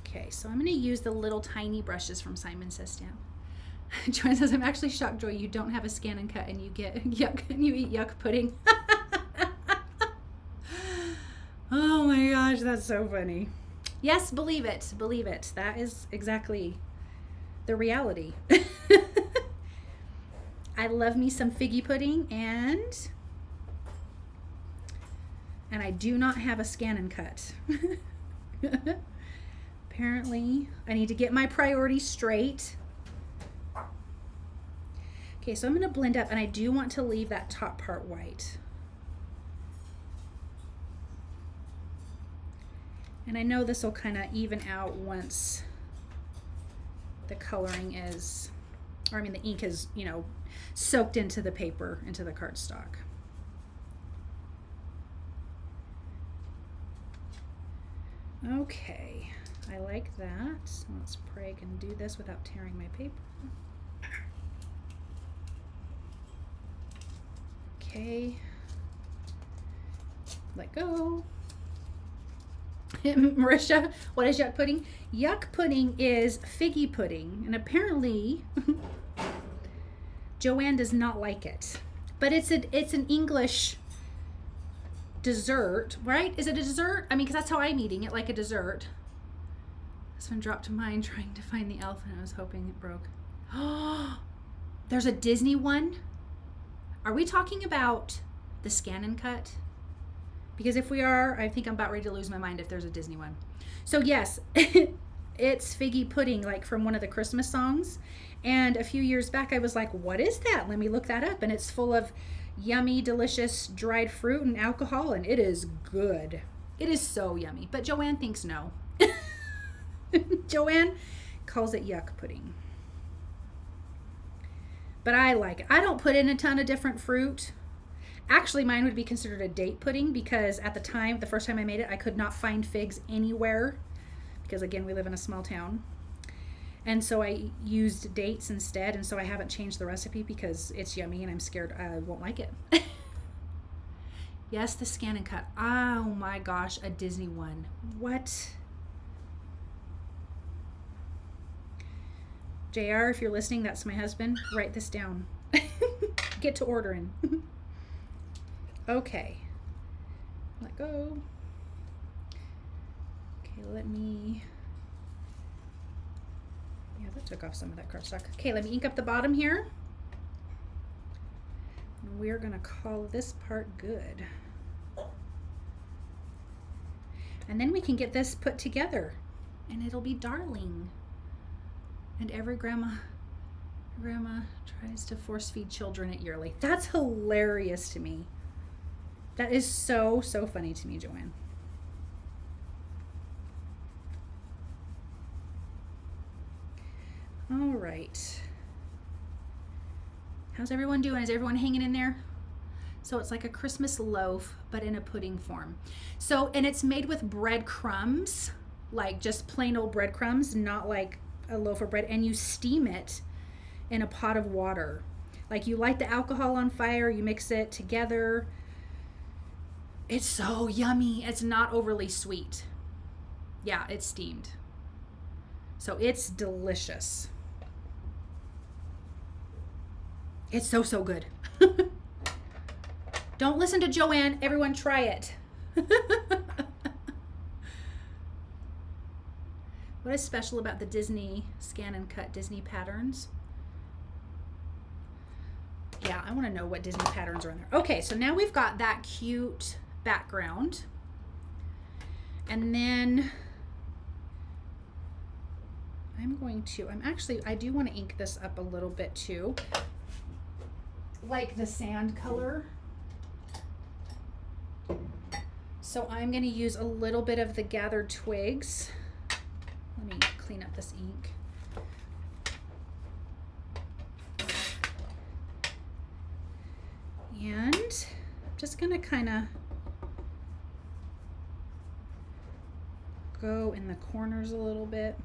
Okay, so I'm going to use the little tiny brushes from Simon Says Stamp. Joanne says, I'm actually shocked, Joy, you don't have a scan and cut and you get yuck and you eat yuck pudding. Oh my gosh, that's so funny. Yes, believe it, believe it. That is exactly the reality. I love me some figgy pudding, and I do not have a scan and cut. Apparently, I need to get my priorities straight. Okay, so I'm going to blend up, and I do want to leave that top part white. And I know this will kind of even out once the coloring is, or I mean the ink is, you know, soaked into the paper, into the cardstock. Okay, I like that. So let's pray I can do this without tearing my paper. Okay, let go. Marisha, what is yuck pudding? Yuck pudding is figgy pudding, and apparently Joanne does not like it. But it's an English dessert, right? Is it a dessert? I mean, because that's how I'm eating it, like a dessert. This one dropped mine trying to find the elf and I was hoping it broke. Oh, there's a Disney one. Are we talking about the Scan and Cut? Because if we are, I think I'm about ready to lose my mind if there's a Disney one. So yes, it's figgy pudding, like from one of the Christmas songs. And a few years back, I was like, what is that? Let me look that up. And it's full of yummy, delicious dried fruit and alcohol, and it is good. It is so yummy. But Joanne thinks no. Joanne calls it yuck pudding. But I like it. I don't put in a ton of different fruit. Actually, mine would be considered a date pudding because at the time, the first time I made it, I could not find figs anywhere because, again, we live in a small town. And so I used dates instead, and so I haven't changed the recipe because it's yummy and I'm scared I won't like it. Yes, the Scan and Cut. Oh my gosh, a Disney one. What? JR, if you're listening, that's my husband. Write this down. Get to ordering. Okay. Let go. Okay, let me... Yeah, that took off some of that cardstock. Okay, let me ink up the bottom here. And we're gonna call this part good. And then we can get this put together and it'll be darling. And every grandma tries to force feed children it yearly. That's hilarious to me. That is so, so funny to me, Joanne. All right. How's everyone doing? Is everyone hanging in there? So it's like a Christmas loaf, but in a pudding form. So, and it's made with breadcrumbs, like just plain old breadcrumbs, not like a loaf of bread. And you steam it in a pot of water. Like you light the alcohol on fire, you mix it together. It's so yummy. It's not overly sweet. Yeah, it's steamed. So it's delicious. It's so, so good. Don't listen to Joanne. Everyone try it. What is special about the Disney Scan and Cut Disney patterns? Yeah, I want to know what Disney patterns are in there. Okay, so now we've got that cute background. And then I do want to ink this up a little bit too. Like the sand color. So I'm going to use a little bit of the gathered twigs. Let me clean up this ink. And I'm just going to kind of go in the corners a little bit.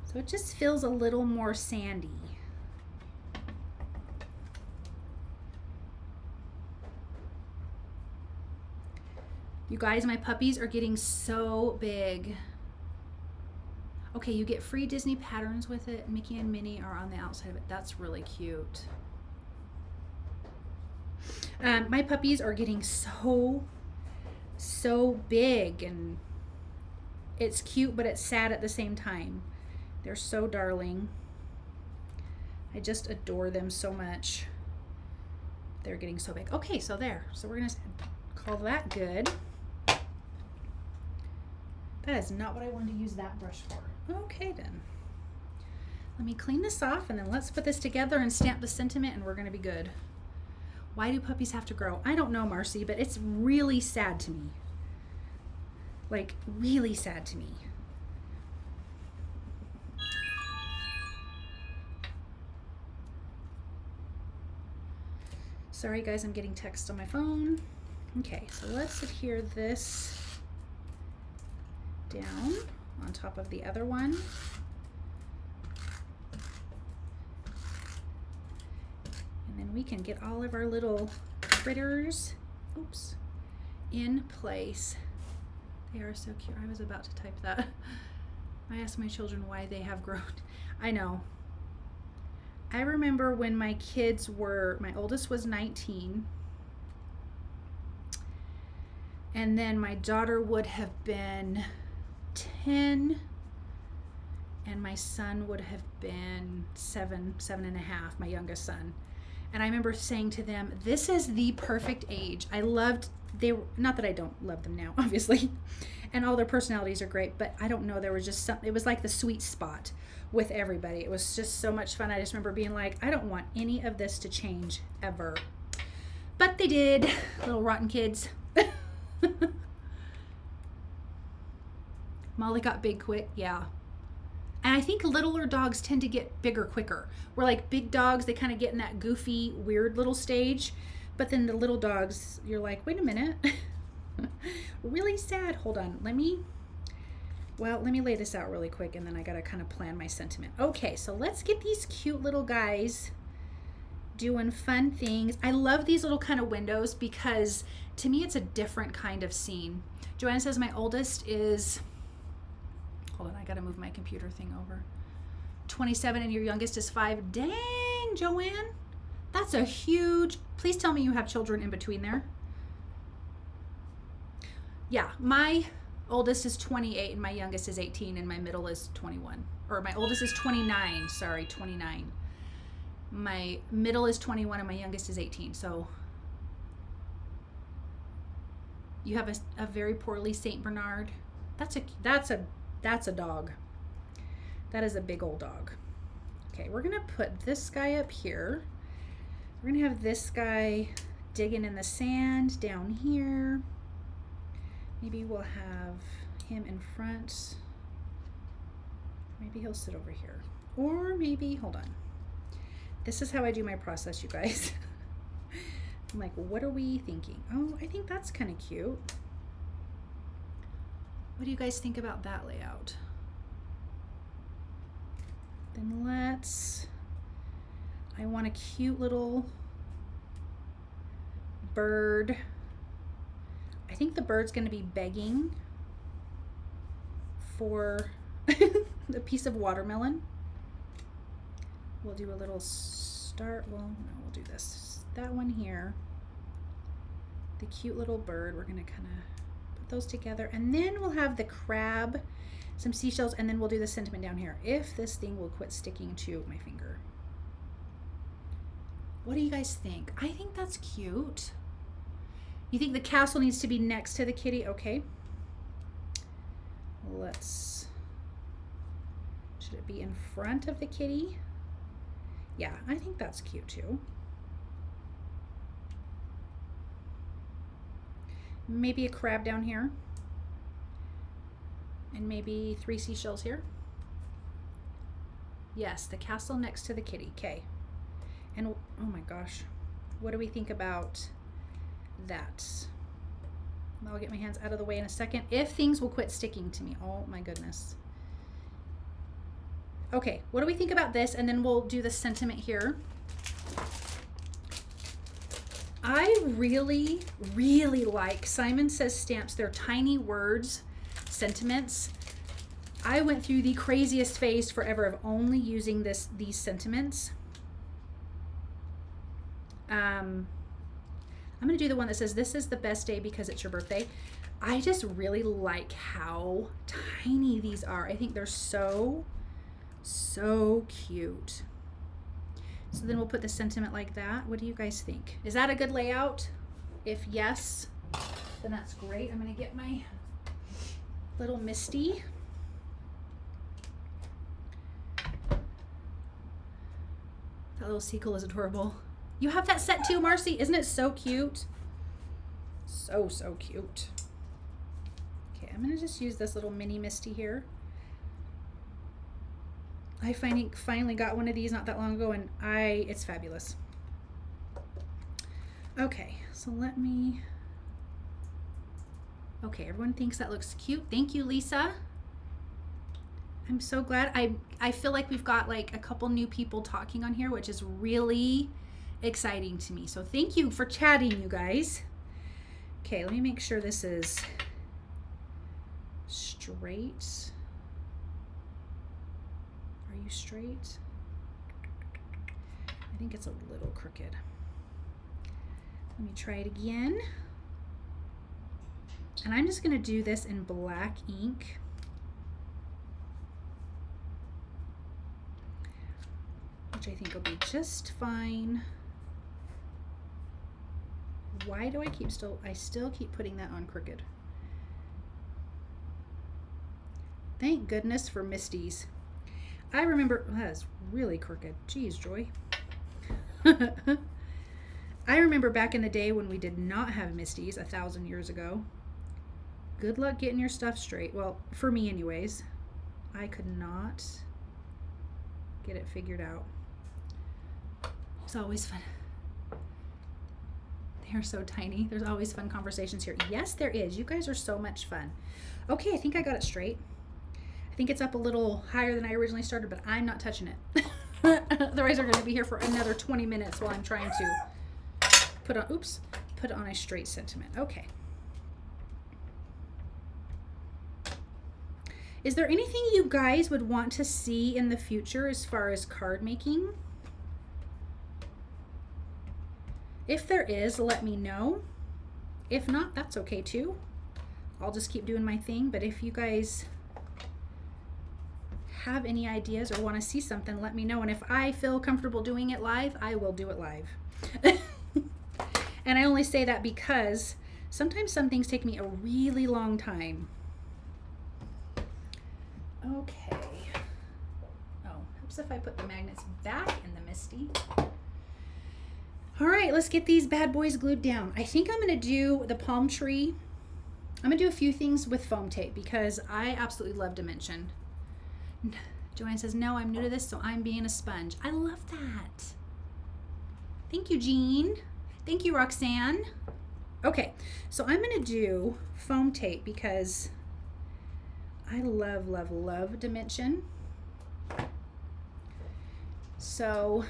So it just feels a little more sandy. You guys, my puppies are getting so big. Okay, you get free Disney patterns with it. Mickey and Minnie are on the outside of it. That's really cute. My puppies are getting so big, and it's cute, but it's sad at the same time. They're so darling. I just adore them so much. They're getting so big. Okay, so there. So we're gonna call that good. That is not what I wanted to use that brush for. Okay then. Let me clean this off and then let's put this together and stamp the sentiment and we're gonna be good. Why do puppies have to grow? I don't know, Marcy, but it's really sad to me. Like, really sad to me. Sorry guys, I'm getting text on my phone. Okay, so let's adhere this down on top of the other one. And then we can get all of our little critters, oops, in place. They are so cute. I was about to type that. I asked my children why they have grown. I know. I remember when my kids were, my oldest was 19. And then my daughter would have been 10, and my son would have been 7.5, my youngest son. And I remember saying to them, this is the perfect age. I loved, not that I don't love them now, obviously, and all their personalities are great, but I don't know, there was just something, it was like the sweet spot with everybody. It was just so much fun. I just remember being like, I don't want any of this to change ever. But they did, little rotten kids. Molly got big quick, yeah. And I think littler dogs tend to get bigger quicker. Where like big dogs, they kind of get in that goofy, weird little stage. But then the little dogs, you're like, wait a minute. Really sad. Hold on. Let me lay this out really quick, and then I got to kind of plan my sentiment. Okay, so let's get these cute little guys doing fun things. I love these little kind of windows because to me it's a different kind of scene. Joanna says my oldest is, hold on, I gotta move my computer thing over, 27, and your youngest is 5. Dang, Joanne, that's a huge, please tell me you have children in between there. Yeah, my oldest is 28 and my youngest is 18 and my middle is 21, or my oldest is 29, sorry, 29. My middle is 21 and my youngest is 18. So you have a very poorly Saint Bernard. That's a dog. That is a big old dog. Okay, we're gonna put this guy up here. We're gonna have this guy digging in the sand down here. Maybe we'll have him in front. Maybe he'll sit over here. Or maybe, hold on. This is how I do my process, you guys. I'm like, what are we thinking? Oh, I think that's kind of cute. What do you guys think about that layout? Then I want a cute little bird. I think the bird's going to be begging for the piece of watermelon. We'll do a little start, well, no, we'll do this. That one here, the cute little bird, we're gonna kind of put those together, and then we'll have the crab, some seashells, and then we'll do the sentiment down here. If this thing will quit sticking to my finger. What do you guys think? I think that's cute. You think the castle needs to be next to the kitty? Okay. Should it be in front of the kitty? Yeah, I think that's cute too. Maybe a crab down here. And maybe 3 seashells here. Yes, the castle next to the kitty. Okay. And oh my gosh, what do we think about that? I'll get my hands out of the way in a second. If things will quit sticking to me. Oh my goodness. Okay, what do we think about this? And then we'll do the sentiment here. I really, really like Simon Says stamps. They're tiny words, sentiments. I went through the craziest phase forever of only using these sentiments. I'm gonna do the one that says, this is the best day because it's your birthday. I just really like how tiny these are. I think they're so cute. So then we'll put the sentiment like that. What do you guys think? Is that a good layout? If yes, then that's great. I'm gonna get my little Misty. That little seagull is adorable. You have that set too, Marcy? Isn't it so cute? So cute. Okay, I'm gonna just use this little mini Misty here. I finally got one of these not that long ago, and it's fabulous. Okay, so okay, everyone thinks that looks cute. Thank you, Lisa. I'm so glad. I feel like we've got like a couple new people talking on here, which is really exciting to me. So thank you for chatting, you guys. Okay, let me make sure this is straight. Are you straight? I think it's a little crooked. Let me try it again. And I'm just gonna do this in black ink. which I think will be just fine. Why do I still keep putting that on crooked? Thank goodness for Misty's. I remember, that is really crooked. Geez, Joy. I remember back in the day when we did not have Misty's 1,000 years ago. Good luck getting your stuff straight. Well, for me anyways. I could not get it figured out. It's always fun. They're so tiny. There's always fun conversations here. Yes, there is. You guys are so much fun. Okay, I think I got it straight. I think it's up a little higher than I originally started, but I'm not touching it. Otherwise, we're going to be here for another 20 minutes while I'm trying to put on a straight sentiment. Okay. Is there anything you guys would want to see in the future as far as card making? If there is, let me know. If not, that's okay too. I'll just keep doing my thing. But if you guys have any ideas or want to see something, let me know. And if I feel comfortable doing it live, I will do it live. And I only say that because sometimes some things take me a really long time. Okay. Oh, helps if I put the magnets back in the Misty. All right, let's get these bad boys glued down. I think I'm going to do the palm tree. I'm going to do a few things with foam tape because I absolutely love dimension. Joanne says, no, I'm new to this, so I'm being a sponge. I love that. Thank you, Jean. Thank you, Roxanne. Okay, so I'm going to do foam tape because I love, love, love dimension. So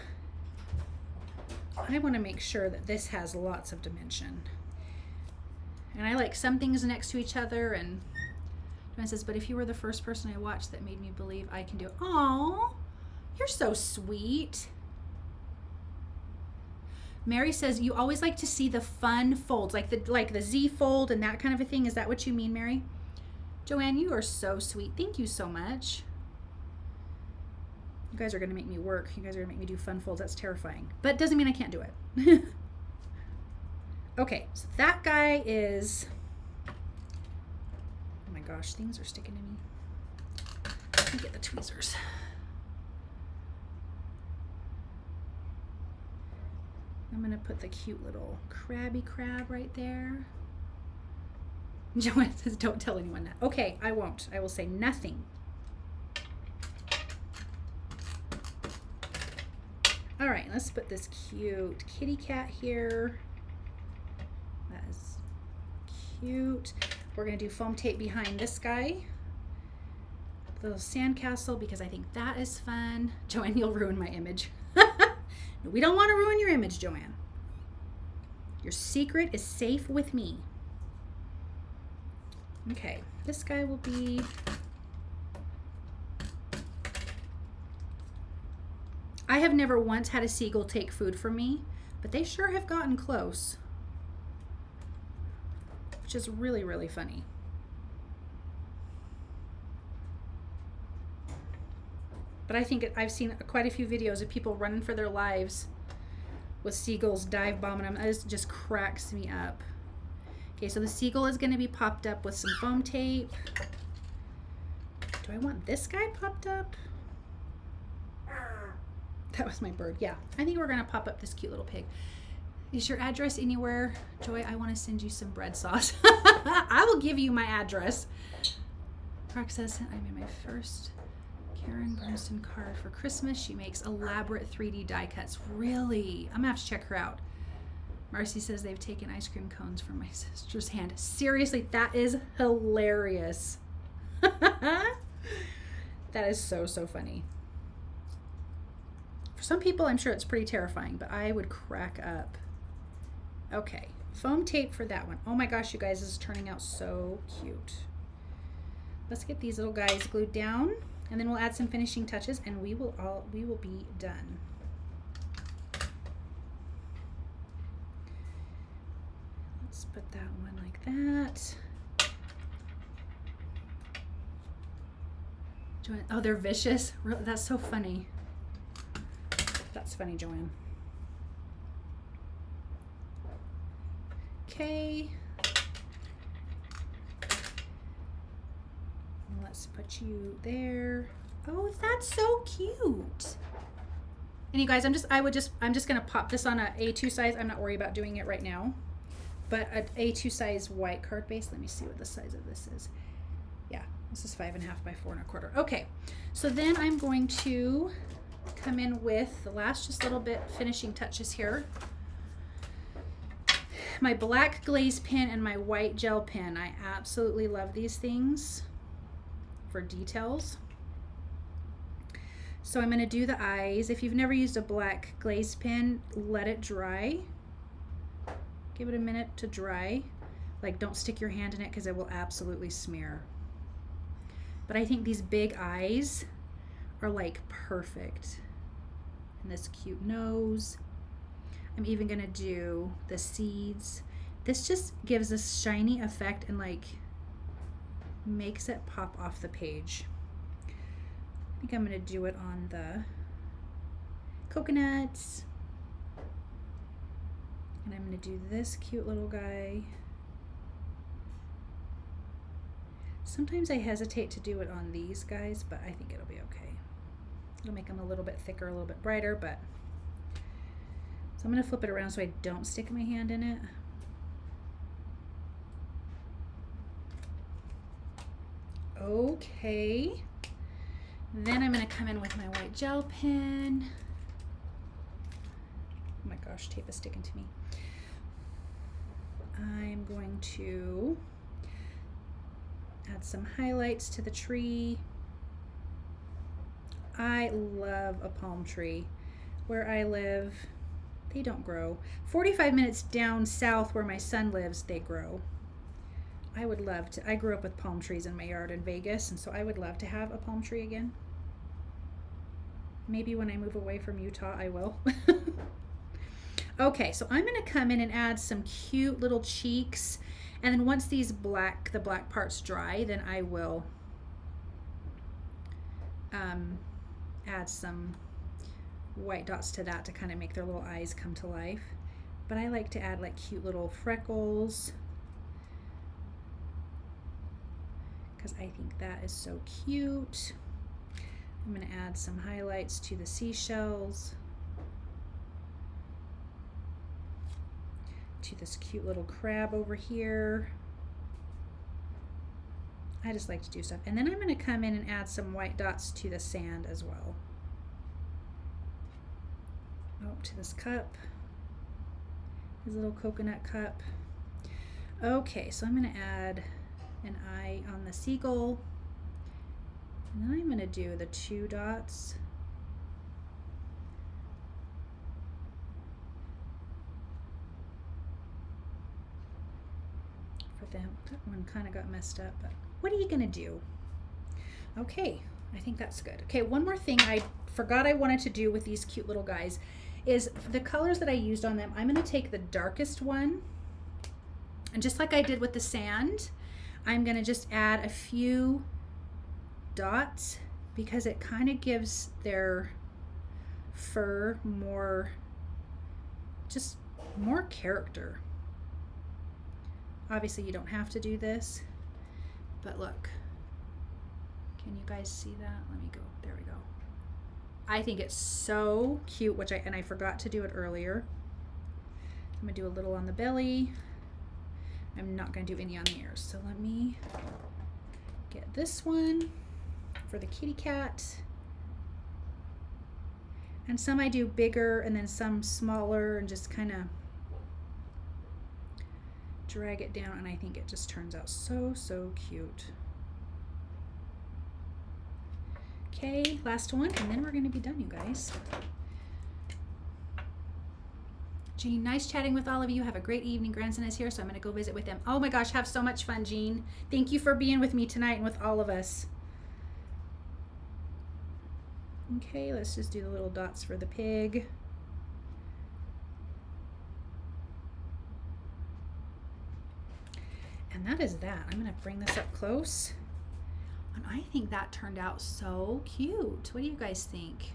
I want to make sure that this has lots of dimension. And I like some things next to each other. And Joanne says, but if you were the first person I watched that made me believe I can do it. Aw, you're so sweet. Mary says, you always like to see the fun folds, like the Z fold and that kind of a thing. Is that what you mean, Mary? Joanne, you are so sweet. Thank you so much. You guys are going to make me work. You guys are going to make me do fun folds. That's terrifying. But it doesn't mean I can't do it. Okay, so that guy is... Oh my gosh, things are sticking to me. Let me get the tweezers. I'm going to put the cute little crabby crab right there. Joanne says, don't tell anyone that. Okay, I won't. I will say nothing. All right, let's put this cute kitty cat here. That is cute. We're going to do foam tape behind this guy. The little sandcastle because I think that is fun. Joanne, you'll ruin my image. We don't want to ruin your image, Joanne. Your secret is safe with me. Okay, this guy will be... I have never once had a seagull take food from me, but they sure have gotten close. Which is really, really funny. But I think I've seen quite a few videos of people running for their lives with seagulls dive bombing them. That just cracks me up. Okay, so the seagull is going to be popped up with some foam tape. Do I want this guy popped up? That was my bird. Yeah, I think we're going to pop up this cute little pig. Is your address anywhere? Joy, I want to send you some bread sauce. I will give you my address. Croc says, I'm in my first Karen Bernstein card for Christmas. She makes elaborate 3D die cuts. Really? I'm going to have to check her out. Marcy says they've taken ice cream cones from my sister's hand. Seriously, that is hilarious. That is so, so funny. For some people, I'm sure it's pretty terrifying, but I would crack up. Okay, foam tape for that one. Oh my gosh, you guys, this is turning out so cute. Let's get these little guys glued down, and then we'll add some finishing touches, and we will be done. Let's put that one like that. Oh, they're vicious. That's so funny. That's funny, Joanne. Okay. Let's put you there. Oh, that's so cute. And you guys, I'm just gonna pop this on a A2 size. I'm not worried about doing it right now, but an A2 size white card base. Let me see what the size of this is. Yeah, this is 5.5 by 4.25. Okay, so then I'm going to come in with the last just little bit finishing touches here. My black glaze pen and my white gel pen. I absolutely love these things for details. So I'm going to do the eyes. If you've never used a black glaze pen, let it dry. Give it a minute to dry. Like, don't stick your hand in it because it will absolutely smear. But I think these big eyes are like perfect. And this cute nose. I'm even going to do the seeds. This just gives a shiny effect and like makes it pop off the page. I think I'm going to do it on the coconuts. And I'm going to do this cute little guy. Sometimes I hesitate to do it on these guys, but I think it'll be okay. It'll make them a little bit thicker, a little bit brighter, but so I'm going to flip it around so I don't stick my hand in it. Okay. Then I'm going to come in with my white gel pen. Oh my gosh, tape is sticking to me. I'm going to add some highlights to the tree. I love a palm tree. Where I live, they don't grow. 45 minutes down south where my son lives, they grow. I would love to. I grew up with palm trees in my yard in Vegas, and so I would love to have a palm tree again. Maybe when I move away from Utah, I will. Okay, so I'm going to come in and add some cute little cheeks, and then once these the black parts dry, then I will add some white dots to that to kind of make their little eyes come to life. But I like to add like cute little freckles because I think that is so cute. I'm going to add some highlights to the seashells, to this cute little crab over here. I just like to do stuff. And then I'm going to come in and add some white dots to the sand as well. Oh, to this cup, this little coconut cup. Okay, so I'm going to add an eye on the seagull. And then I'm going to do the 2 dots. For them. That one kind of got messed up, but what are you going to do? Okay, I think that's good. Okay, one more thing I forgot I wanted to do with these cute little guys is the colors that I used on them. I'm going to take the darkest one, and just like I did with the sand, I'm going to just add a few dots because it kind of gives their fur more character. Obviously you don't have to do this, but look, can you guys see that? Let me go, there we go. I think it's so cute, and I forgot to do it earlier. I'm gonna do a little on the belly. I'm not gonna do any on the ears, so let me get this one for the kitty cat. And some I do bigger and then some smaller and just kind of drag it down, and I think it just turns out so, so cute. Okay, last one, and then we're going to be done, you guys. Jean, nice chatting with all of you. Have a great evening. Grandson is here, so I'm going to go visit with them. Oh my gosh, have so much fun, Jean. Thank you for being with me tonight and with all of us. Okay, let's just do the little dots for the pig. And that is that. I'm going to bring this up close. And I think that turned out so cute. What do you guys think?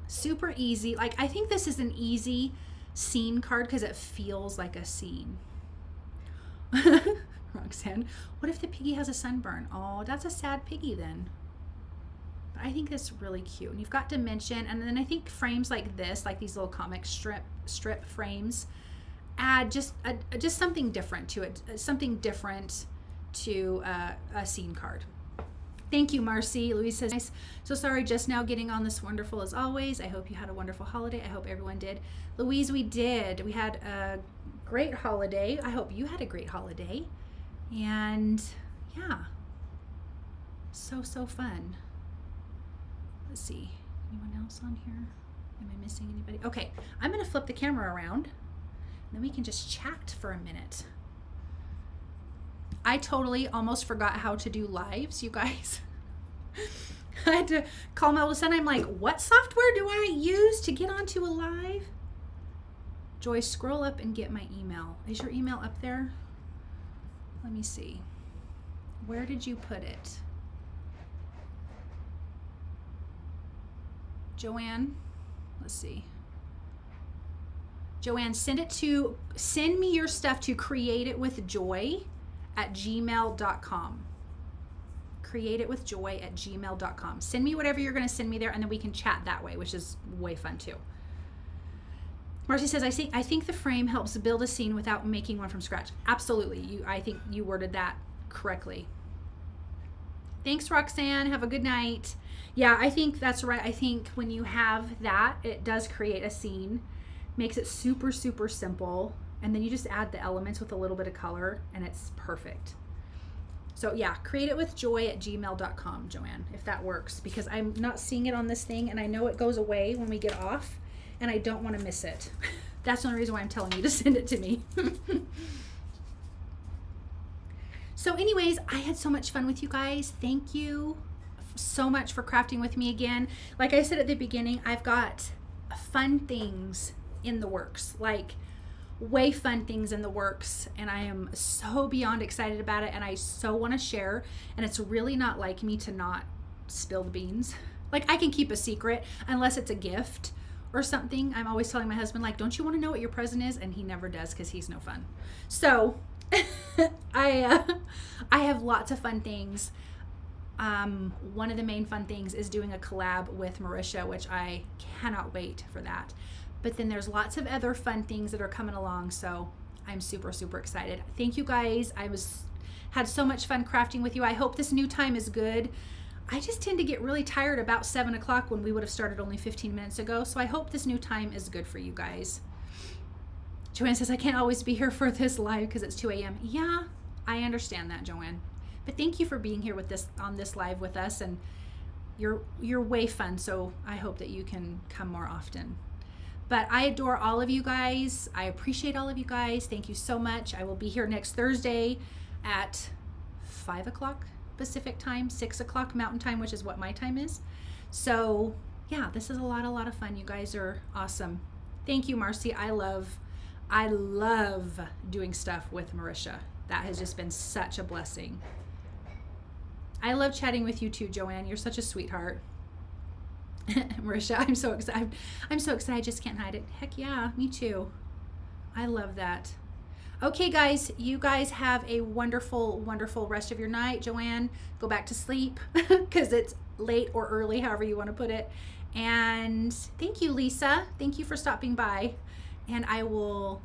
Super easy. Like, I think this is an easy scene card because it feels like a scene. Roxanne, what if the piggy has a sunburn? Oh, that's a sad piggy then. But I think that's really cute. And you've got dimension, and then I think frames like this, like these little comic strip frames, add just something different to it, something different to a scene card. Thank you, Marcy. Louise says, nice. So sorry, just now getting on this wonderful as always. I hope you had a wonderful holiday. I hope everyone did. Louise, we did. We had a great holiday. I hope you had a great holiday. And yeah, so fun. Let's see, anyone else on here? Am I missing anybody? Okay, I'm gonna flip the camera around, and then we can just chat for a minute. I totally almost forgot how to do lives, you guys. I had to call my oldest son. I'm like, what software do I use to get onto a live? Joy, scroll up and get my email. Is your email up there? Let me see. Where did you put it? Joanne, let's see. Joanne, send me your stuff to createitwithjoy@gmail.com. createitwithjoy@gmail.com. Send me whatever you're going to send me there, and then we can chat that way, which is way fun too. Marcy says, I think the frame helps build a scene without making one from scratch. Absolutely. I think you worded that correctly. Thanks, Roxanne. Have a good night. Yeah, I think that's right. I think when you have that, it does create a scene, makes it super simple, and then you just add the elements with a little bit of color, and it's perfect. So yeah, createitwithjoy@gmail.com, Joanne, if that works, because I'm not seeing it on this thing, and I know it goes away when we get off, and I don't want to miss it. That's the only reason why I'm telling you to send it to me. So anyways, I had so much fun with you guys. Thank you so much for crafting with me again. Like I said at the beginning, I've got fun things in the works, like way fun things in the works, and I am so beyond excited about it, and I so want to share, and it's really not like me to not spill the beans. Like, I can keep a secret unless it's a gift or something. I'm always telling my husband, like, don't you want to know what your present is? And he never does because he's no fun. So I have lots of fun things. One of the main fun things is doing a collab with Marisha, which I cannot wait for that. But then there's lots of other fun things that are coming along, so I'm super excited. Thank you guys. Had so much fun crafting with you. I hope this new time is good. I just tend to get really tired about 7 o'clock when we would have started only 15 minutes ago, so I hope this new time is good for you guys. Joanne says, I can't always be here for this live because it's 2 a.m. Yeah, I understand that, Joanne. But thank you for being here with this on this live with us, and you're way fun, so I hope that you can come more often. But I adore all of you guys. I appreciate all of you guys. Thank you so much. I will be here next Thursday at 5 o'clock Pacific time, 6 o'clock Mountain time, which is what my time is. So yeah, this is a lot of fun. You guys are awesome. Thank you, Marcy. I love doing stuff with Marisha. That has just been such a blessing. I love chatting with you too, Joanne. You're such a sweetheart. Marisha, I'm so excited. I just can't hide it. Heck yeah, me too. I love that. Okay, guys, you guys have a wonderful rest of your night. Joanne, go back to sleep because it's late or early, however you want to put it. And thank you, Lisa. Thank you for stopping by. And I will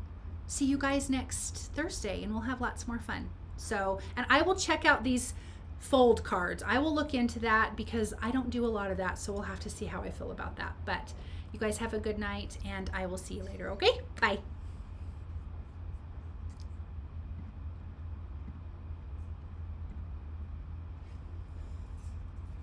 see you guys next Thursday, and we'll have lots more fun. So, and I will check out these fold cards. I will look into that because I don't do a lot of that, so we'll have to see how I feel about that. But you guys have a good night, and I will see you later, okay? Bye.